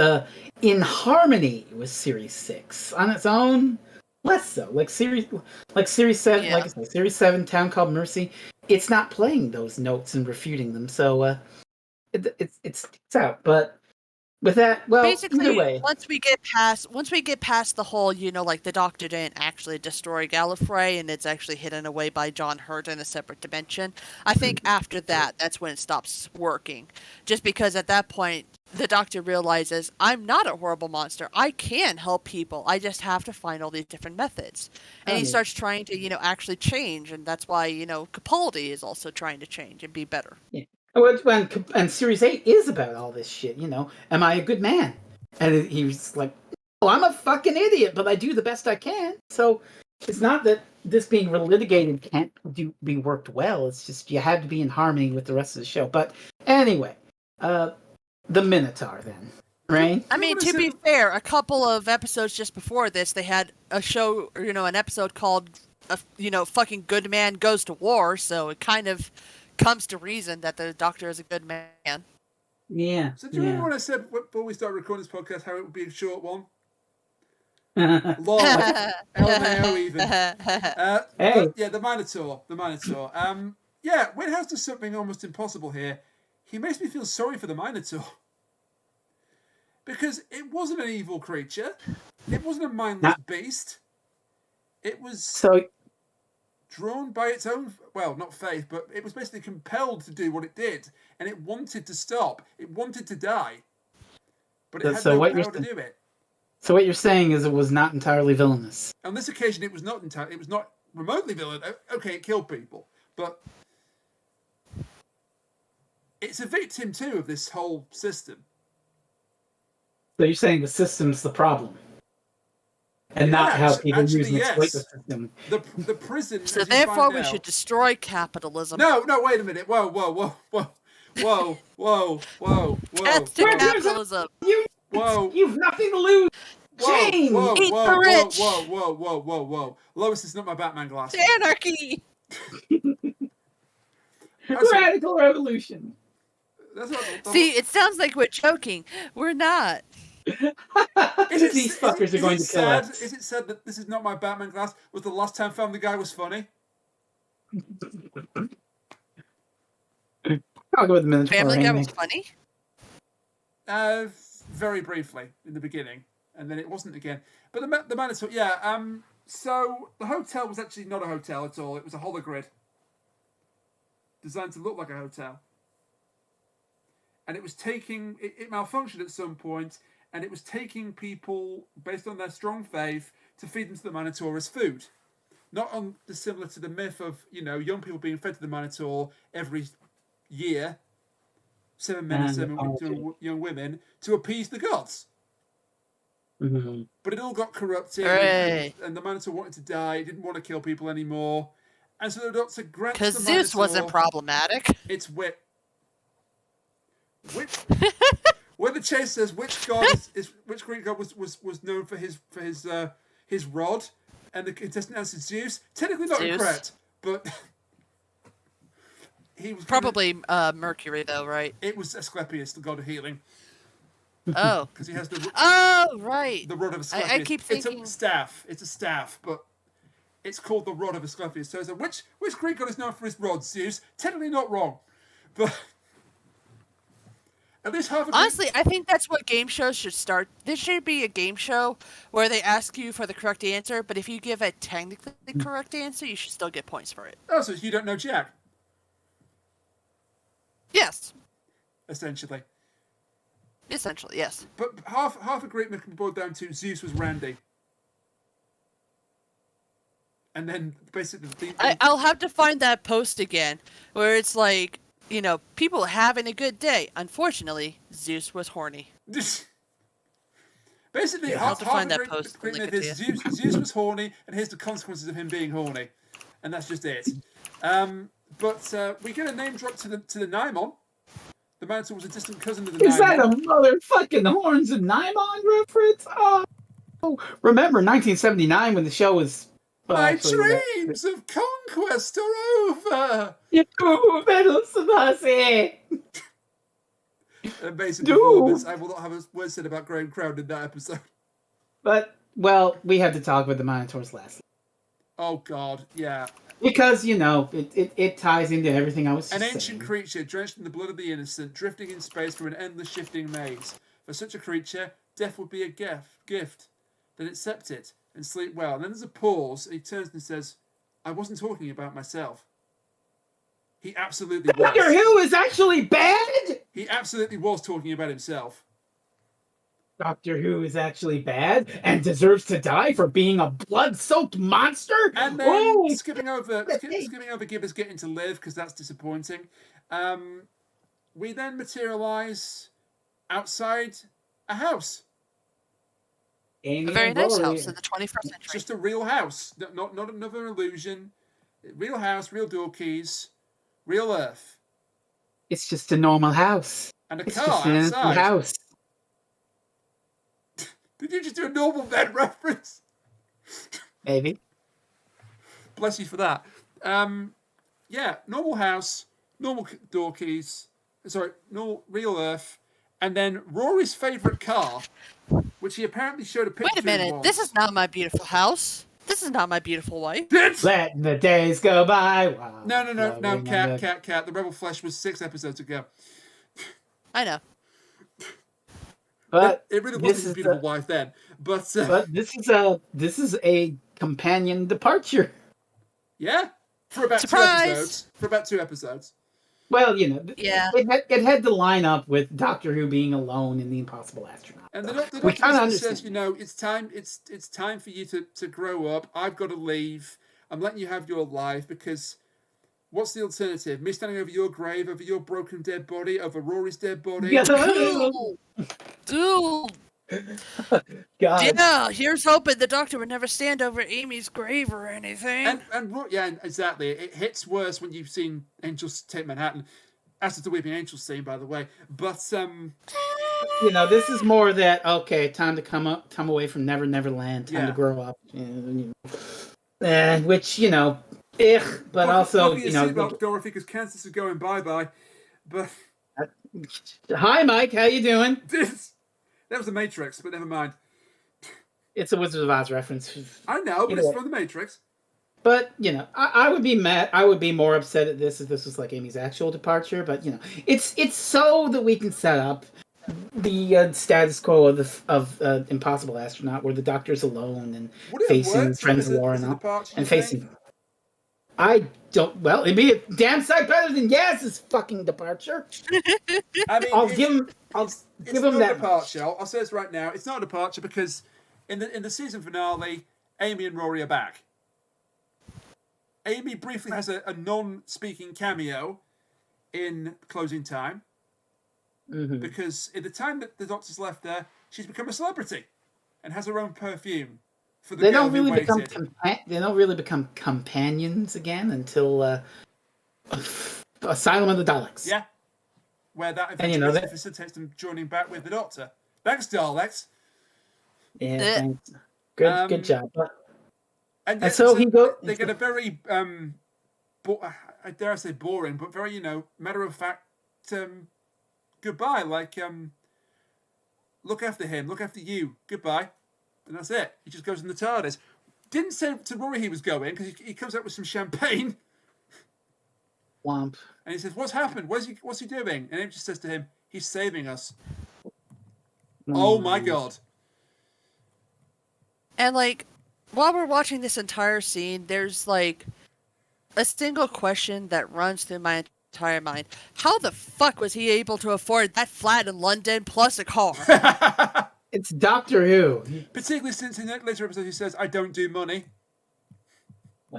in harmony with Series 6. On its own, less so. Like Series 7, Yeah. like I say, Series 7, Town Called Mercy, it's not playing those notes and refuting them, so it's out. But with that, well, basically, either way. once we get past the whole, like the Doctor didn't actually destroy Gallifrey and it's actually hidden away by John Hurt in a separate dimension, I think after that's when it stops working. Just because at that point, the Doctor realizes, I'm not a horrible monster. I can help people. I just have to find all these different methods. And he starts trying to, actually change, and that's why, Capaldi is also trying to change and be better. Yeah. And Series 8 is about all this shit, Am I a good man? And he was like, oh, I'm a fucking idiot, but I do the best I can. So it's not that this being relitigated can't be worked well. It's just you have to be in harmony with the rest of the show. But anyway, the Minotaur then, right? I mean, to be fair, a couple of episodes just before this, they had a show, an episode called, fucking Good Man Goes to War, so it kind of comes to reason that the Doctor is a good man. Yeah. So do you remember when I said before we started recording this podcast how it would be a short one? Long, LMAO even. Hey. Yeah, the Minotaur. Yeah, Whithouse does something almost impossible here. He makes me feel sorry for the Minotaur. Because it wasn't an evil creature. It wasn't a mindless beast. It was drawn by its own, well, not faith, but it was basically compelled to do what it did. And it wanted to stop. It wanted to die. But it had no power to do it. So what you're saying is it was not entirely villainous. On this occasion, it was not remotely villainous. Okay, it killed people. But it's a victim, too, of this whole system. So you're saying the system's the problem? And not how people use and exploit the system. The prison. So therefore we should destroy capitalism. No, wait a minute. Whoa. Whoa, whoa, whoa, whoa, Death to whoa, capitalism. whoa, You've nothing to lose. whoa, Shame! whoa, Eat whoa, the whoa, rich. whoa, whoa, whoa, whoa, whoa. Lois is not my Batman glass. Anarchy. Also, Radical revolution. that's what See, it sounds like we're joking. We're not. These fuckers are going to kill sad? us. Is it sad that this is not my Batman glass? Was the last time Family Guy was funny? I'll go with the Minotaur Family Guy was remake. funny. Very briefly in the beginning, and then it wasn't again. But the Minotaur, yeah. So the hotel was actually not a hotel at all. It was a hologrid designed to look like a hotel, and it was taking it malfunctioned at some point, and it was taking people based on their strong faith to feed them to the Minotaur as food. Not dissimilar to the myth of young people being fed to the Minotaur every year, 7 men and 7 to young women to appease the gods. Mm-hmm. But it all got corrupted, and the Minotaur wanted to die. It didn't want to kill people anymore, and so the Doctor grants the Because Minotaur. Zeus wasn't problematic. It's which when the chase says which god which Greek god was known for his rod, and the contestant answers Zeus. Technically not Zeus. incorrect, but he was Probably Mercury, though, right? It was Asclepius, the god of healing, Oh. because he has the right. the rod of Asclepius. I keep thinking... It's a staff. It's a staff, but it's called the rod of Asclepius. So, which Greek god is known for his rod? Zeus. Technically not wrong, but at least half. Honestly, I think that's what game shows should start. This should be a game show where they ask you for the correct answer, but if you give a technically correct answer, you should still get points for it. Oh, so you don't know Jack? Yes. Essentially. Essentially, yes. But half a Greek myth can be boiled down to Zeus was Randy. And then basically... I'll have to find that post again, where it's like, people having a good day. Unfortunately, Zeus was horny. Basically, I'll have to find that Greek post and link myth it is to you. Zeus was horny, and here's the consequences of him being horny. And that's just it. But we get a name drop to the Naimon. The Minotaur was a distant cousin of the Naimon. Is that a motherfucking Horns of Naimon reference? Oh, remember 1979 when the show was... My dreams of conquest are over! Amazing performance. I will not have a word said about Graham Crowd in that episode. But, well, we had to talk with the Minotaur's last. Oh, God, yeah. Because, it ties into everything I was An saying. ancient creature drenched in the blood of the innocent, drifting in space through an endless shifting maze. For such a creature, death would be a gift. Then accept it and sleep well. And then there's a pause, and he turns and says, I wasn't talking about myself. He absolutely was. Doctor Who is actually bad? He absolutely was talking about himself. Doctor Who is actually bad and deserves to die for being a blood-soaked monster? And then skipping over Gibbons getting to live, because that's disappointing. We then materialise outside a house. Amy A very and nice Rory. house in the 21st century. Just a real house, not another illusion. Real house, real door keys, real earth, It's just a normal house. and a It's car just an empty outside. house. Did you just do a normal bed reference? Maybe. Bless you for that. Yeah, normal house, normal door keys. Sorry, normal real earth, and then Rory's favourite car, which he apparently showed a picture. Wait a minute. once. This is not my beautiful house. This is not my beautiful wife. Letting the days go by. Wow. No, Cat. The Rebel Flesh was 6 episodes ago. I know. But It really this wasn't his is beautiful wife then. But this is a companion departure. yeah, for about Surprise! 2 episodes. For about 2 episodes. Well, Yeah. it had to line up with Doctor Who being alone in the Impossible Astronaut. And the we doctor kind of says, understand. it's time for you to grow up. I've got to leave. I'm letting you have your life because what's the alternative? Me standing over your grave, over your broken dead body, over Rory's dead body? Dude. God. Yeah, here's hoping the Doctor would never stand over Amy's grave or anything. And yeah, exactly. It hits worse when you've seen Angels Take Manhattan. As is the Weeping Angel scene, by the way. But This is more that okay, time to come away from Never Never Land, time to grow up. Which but also buckle your seatbelt, Dorothy, because Kansas is going bye. But hi, Mike, how you doing? That was the Matrix, but never mind. It's a Wizard of Oz reference. I know, but it's from the Matrix. But I would be mad. I would be more upset at this if this was like Amy's actual departure. But it's so that we can set up the status quo of Impossible Astronaut, where the Doctor's alone and facing Friends War and facing. I don't. Well, it'd be a damn sight better than Yaz's fucking departure. I mean, I'll give him that departure. I'll say this right now. It's not a departure because in the season finale, Amy and Rory are back. Amy briefly has a non-speaking cameo in Closing Time. Mm-hmm. Because in the time that the Doctor's left there, she's become a celebrity and has her own perfume. For the they don't really become companions again until Asylum of the Daleks. Yeah, where that eventually facilitates them joining back with the Doctor. Thanks, Daleks. Yeah, thanks. Good job. And so he goes. They get a very I dare say boring, but very matter of fact goodbye. Like look after him, look after you. Goodbye, and that's it. He just goes in the TARDIS. Didn't say to Rory he was going because he comes out with some champagne. Womp. And he says, "What's happened? What's he doing?" And Amy just says to him, "He's saving us." Oh my God. And while we're watching this entire scene, there's a single question that runs through my entire mind. How the fuck was he able to afford that flat in London plus a car? It's Doctor Who. Particularly since in the later episode he says, "I don't do money."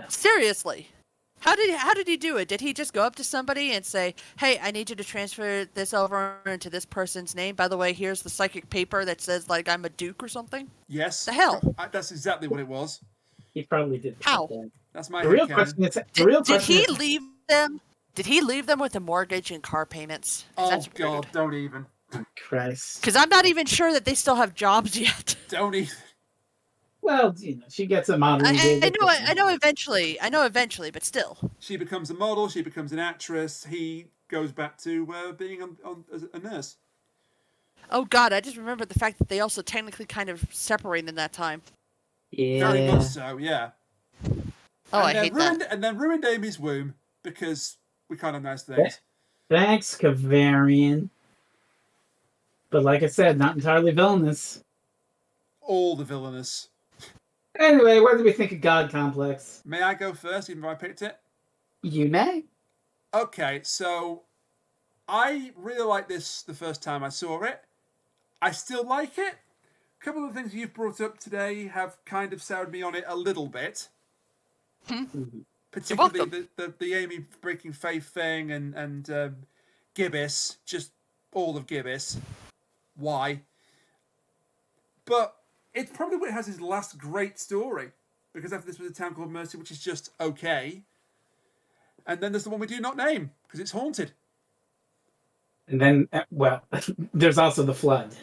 Seriously. How did he do it? Did he just go up to somebody and say, "Hey, I need you to transfer this over into this person's name. By the way, here's the psychic paper that says I'm a duke or something"? Yes. The hell? That's exactly what it was. He probably did. How? That's my the real question. Did he leave them? Did he leave them with a mortgage and car payments? Oh God, don't even. Christ. Because I'm not even sure that they still have jobs yet. Don't even. Well, she gets a modeling gig. I know eventually, but still. She becomes a model. She becomes an actress. He goes back to being as a nurse. Oh God, I just remembered the fact that they also technically kind of separated in that time. Yeah. Very much so, yeah. Oh, I hate that. And then ruined Amy's womb because we can't have nice things. Thanks, Kavarian. But like I said, not entirely villainous. All the villainous. Anyway, what do we think of God Complex? May I go first, even though I picked it? You may. Okay, so I really liked this the first time I saw it. I still like it. A couple of the things you've brought up today have kind of soured me on it a little bit. Particularly the Amy breaking faith thing and Gibbous, just all of Gibbous. Why? But it's probably what has his last great story. Because after this was A Town Called Mercy, which is just okay. And then there's the one we do not name, because it's haunted. And then, there's also The Flood.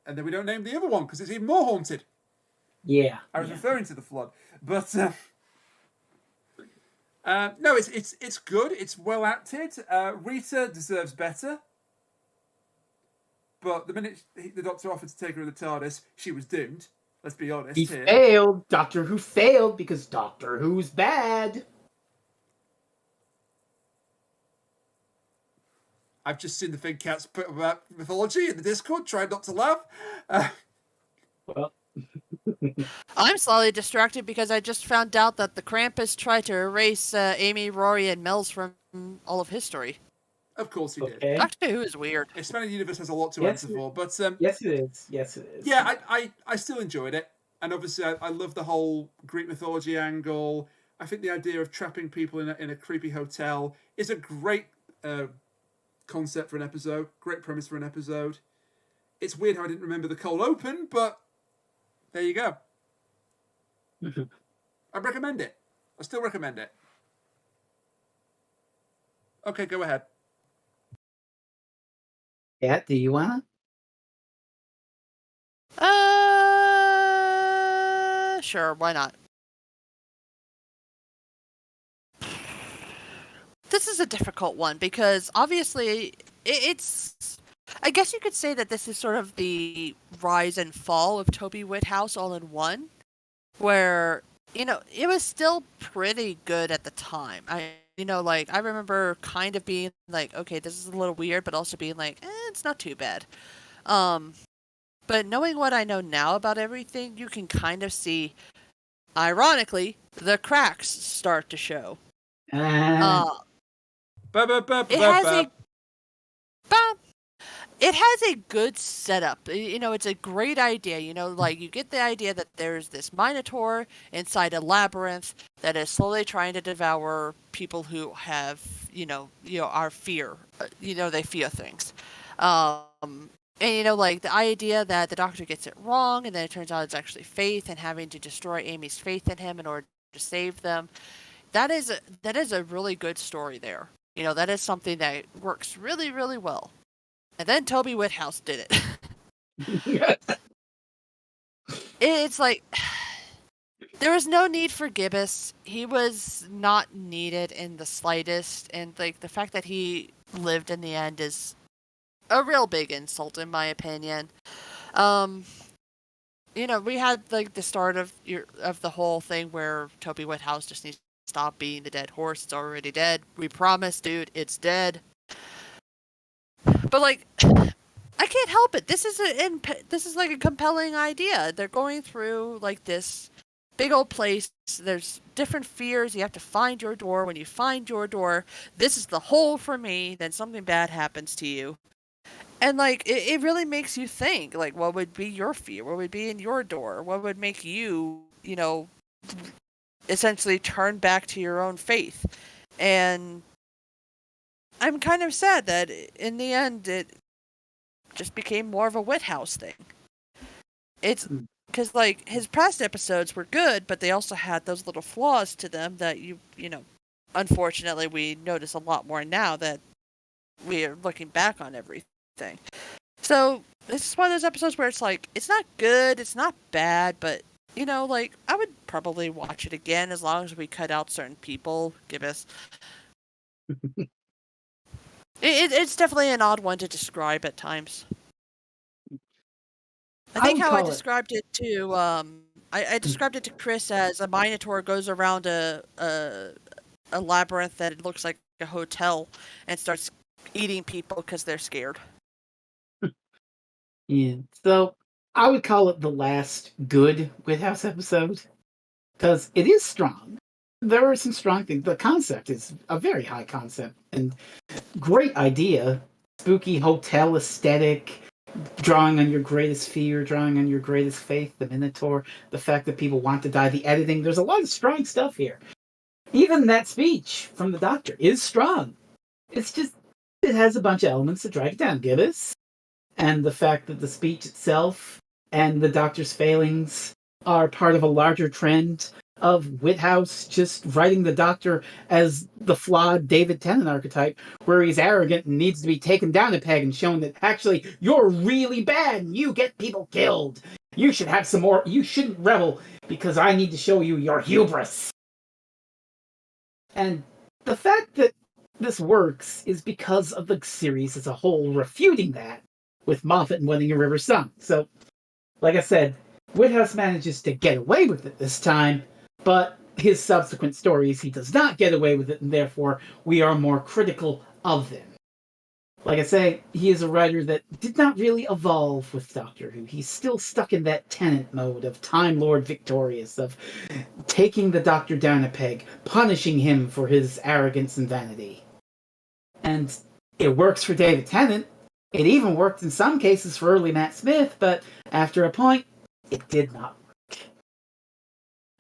And then we don't name the other one, because it's even more haunted. Yeah. I was referring to The Flood. But, no, it's good. It's well acted. Rita deserves better. But the minute the Doctor offered to take her in the TARDIS, she was doomed. Let's be honest. He failed. Doctor Who failed because Doctor Who's bad. I've just seen the thing Cats put about mythology in the Discord. Try not to laugh. Well, I'm slightly distracted because I just found out that the Krampus tried to erase Amy, Rory, and Mel's from all of history. Of course he did. Doctor Who is weird. Expanded Universe has a lot to answer for, but yes, it is. Yes, it is. Yeah, I still enjoyed it, and obviously I love the whole Greek mythology angle. I think the idea of trapping people in a creepy hotel is a great concept for an episode. Great premise for an episode. It's weird how I didn't remember the cold open, but there you go. I recommend it. I still recommend it. Okay, go ahead. Kat, do you wanna? Sure, why not? This is a difficult one because obviously it's. I guess you could say that this is sort of the rise and fall of Toby Whithouse all in one, where it was still pretty good at the time. I remember kind of being like, okay, this is a little weird, but also being like, it's not too bad. But knowing what I know now about everything, you can kind of see, ironically, the cracks start to show. Uh, It has a it has a good setup. It's a great idea. You get the idea that there's this minotaur inside a labyrinth that is slowly trying to devour people who have, are fear. They fear things. And the idea that the doctor gets it wrong, and then it turns out it's actually Faith, and having to destroy Amy's faith in him in order to save them. That is a really good story there. That is something that works really, really well. And then Toby Whithouse did it. It's like there was no need for Gibbous. He was not needed in the slightest, and the fact that he lived in the end is a real big insult in my opinion. We had the start of the whole thing where Toby Whithouse just needs to stop being the dead horse. It's already dead. We promise, dude, it's dead. But I can't help it. This is a compelling idea. They're going through this big old place. There's different fears. You have to find your door. When you find your door, this is the hole for me. Then something bad happens to you. And it really makes you think, what would be your fear? What would be in your door? What would make you, essentially turn back to your own faith? And I'm kind of sad that in the end it just became more of a Whithouse thing. It's because his past episodes were good, but they also had those little flaws to them that unfortunately we notice a lot more now that we are looking back on everything. So this is one of those episodes where it's it's not good, it's not bad, but I would probably watch it again as long as we cut out certain people. Gibbous. It's definitely an odd one to describe at times. I think how I described it to I described it to Chris as a minotaur goes around a labyrinth that looks like a hotel and starts eating people because they're scared. Yeah, so I would call it the last good Whithouse episode because it is strong. There are some strong things. The concept is a very high concept and great idea. Spooky hotel aesthetic, drawing on your greatest fear, drawing on your greatest faith, the Minotaur, the fact that people want to die, the editing. There's a lot of strong stuff here. Even that speech from the doctor is strong. It's just, it has a bunch of elements that drag it down. Gibbous. And the fact that the speech itself and the doctor's failings are part of a larger trend of Whithouse just writing the doctor as the flawed David Tennant archetype, where he's arrogant and needs to be taken down a peg and shown that actually you're really bad and you get people killed. You should have some more. You shouldn't rebel because I need to show you your hubris. And the fact that this works is because of the series as a whole refuting that with Moffat and Wedding a River Song. So, like I said, Whithouse manages to get away with it this time, but his subsequent stories, he does not get away with it, and therefore we are more critical of them. Like I say, he is a writer that did not really evolve with Doctor Who. He's still stuck in that Tennant mode of Time Lord Victorious, of taking the Doctor down a peg, punishing him for his arrogance and vanity. And it works for David Tennant. It even worked in some cases for early Matt Smith, but after a point, it did not work.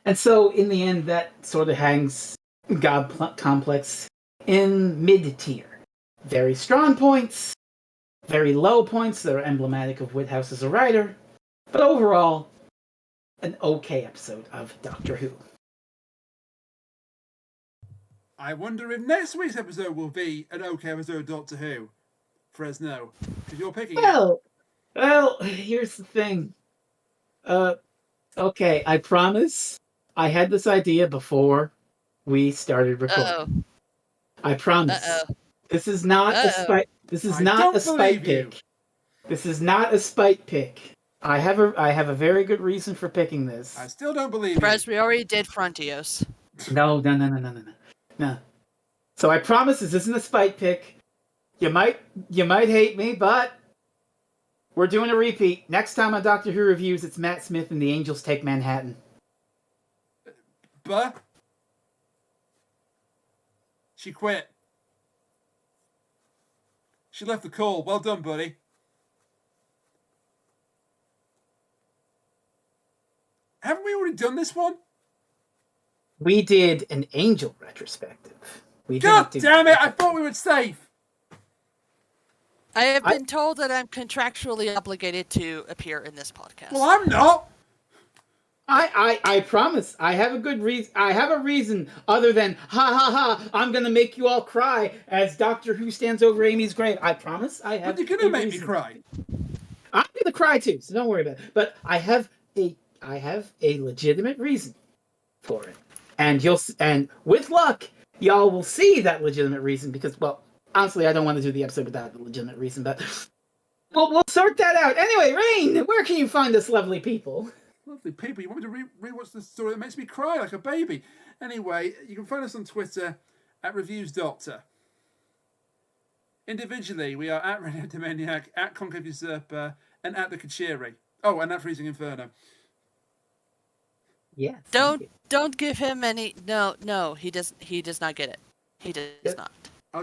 And so, in the end, that sort of hangs God Complex in mid-tier. Very strong points, very low points that are emblematic of Whithouse as a writer, but overall, an okay episode of Doctor Who. I wonder if next week's episode will be an okay episode of Doctor Who. Frez know? Because you're picking it. Well, here's the thing. Okay, I promise I had this idea before we started recording. I promise. Uh-oh. This is not a spite. This is I not don't a spite believe you. pick. This is not a spite pick. I have a very good reason for picking this. I still don't believe you. Frez, we already did Frontios. No. So I promise this isn't a spite pick. You might hate me, but we're doing a repeat. Next time on Doctor Who Reviews, it's Matt Smith and the Angels Take Manhattan. But she quit. She left the call. Well done, buddy. Haven't we already done this one? We did an Angel retrospective. God damn it! I thought we were safe. I have been told that I'm contractually obligated to appear in this podcast. Well, I'm not. I promise. I have a good reason. I have a reason other than ha ha ha. I'm gonna make you all cry as Doctor Who stands over Amy's grave. I promise. I have. But you're gonna make reason. me cry. I'm gonna cry too, so don't worry about it. But I have a legitimate reason for it, and with luck, y'all will see that legitimate reason because, well, honestly, I don't want to do the episode without the legitimate reason, but we'll sort that out. Anyway, Rain, where can you find us lovely people? Lovely people. You want me to rewatch the story that makes me cry like a baby? Anyway, you can find us on Twitter at ReviewsDoctor. Individually, we are at Radio Demaniac, at Concave Usurper, and at the Kachiri. Oh, and at Freezing Inferno. Yeah. Don't give him any. No, he does not get it. He does not.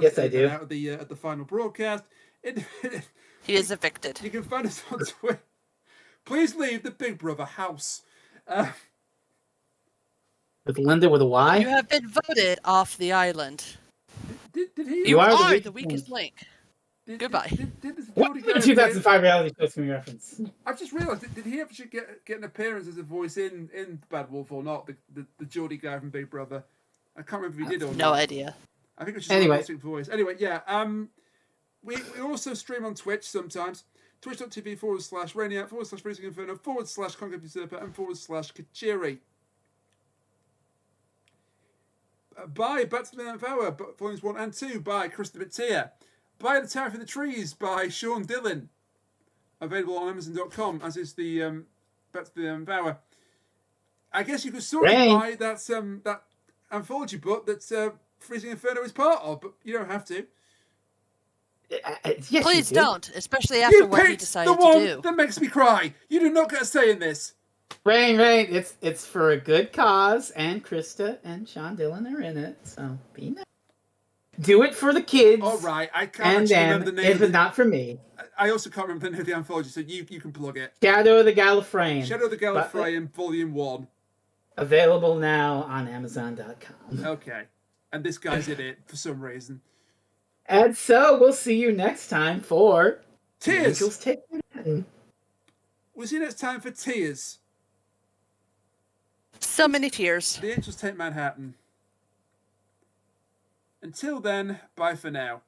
Yes, I do. Out at the final broadcast. He is evicted. You can find us on Twitter. Please leave the Big Brother house. With Linda with a Y? You have been voted off the island. Did he? You are are the the weakest link. Goodbye. Did this What Geordie the guy 2005 reality show to me reference? I've just realised, did he actually get an appearance as a voice in Bad Wolf or not? The Geordie guy from Big Brother. I can't remember if he did or not. No idea. I think it was just Anyway. a voice. Anyway, yeah. We also stream on Twitch sometimes. Twitch.tv/Rainiac /Freezing Inferno /Concave Usurper and /Kachiri. By Back to the 9th Hour, Volumes 1 and 2 by Krista Batia. By The Tower for the Trees by Sean Dillon. Available on Amazon.com, as is the Back to the 9th Hour. I guess you could sort of buy that anthology book that Freezing Inferno is part of, but you don't have to. Yes, Please you do. don't, especially after what he decided the one to do. that makes me cry. You do not get a say in this. Rain, it's for a good cause, and Krista and Sean Dillon are in it, so be nice. Do it for the kids. All right, I can't And actually them, remember the name. if it's not for me. I also can't remember the name of the anthology, so you can plug it. Shadow of the Gallifreyan. Shadow of the Gallifreyan, Volume 1. Available now on Amazon.com. Okay. And this guy's in it for some reason. And so we'll see you next time for Tears. Angels Take Manhattan. We'll see you next time for Tears. So many tears. The Angels Take Manhattan. Until then, bye for now.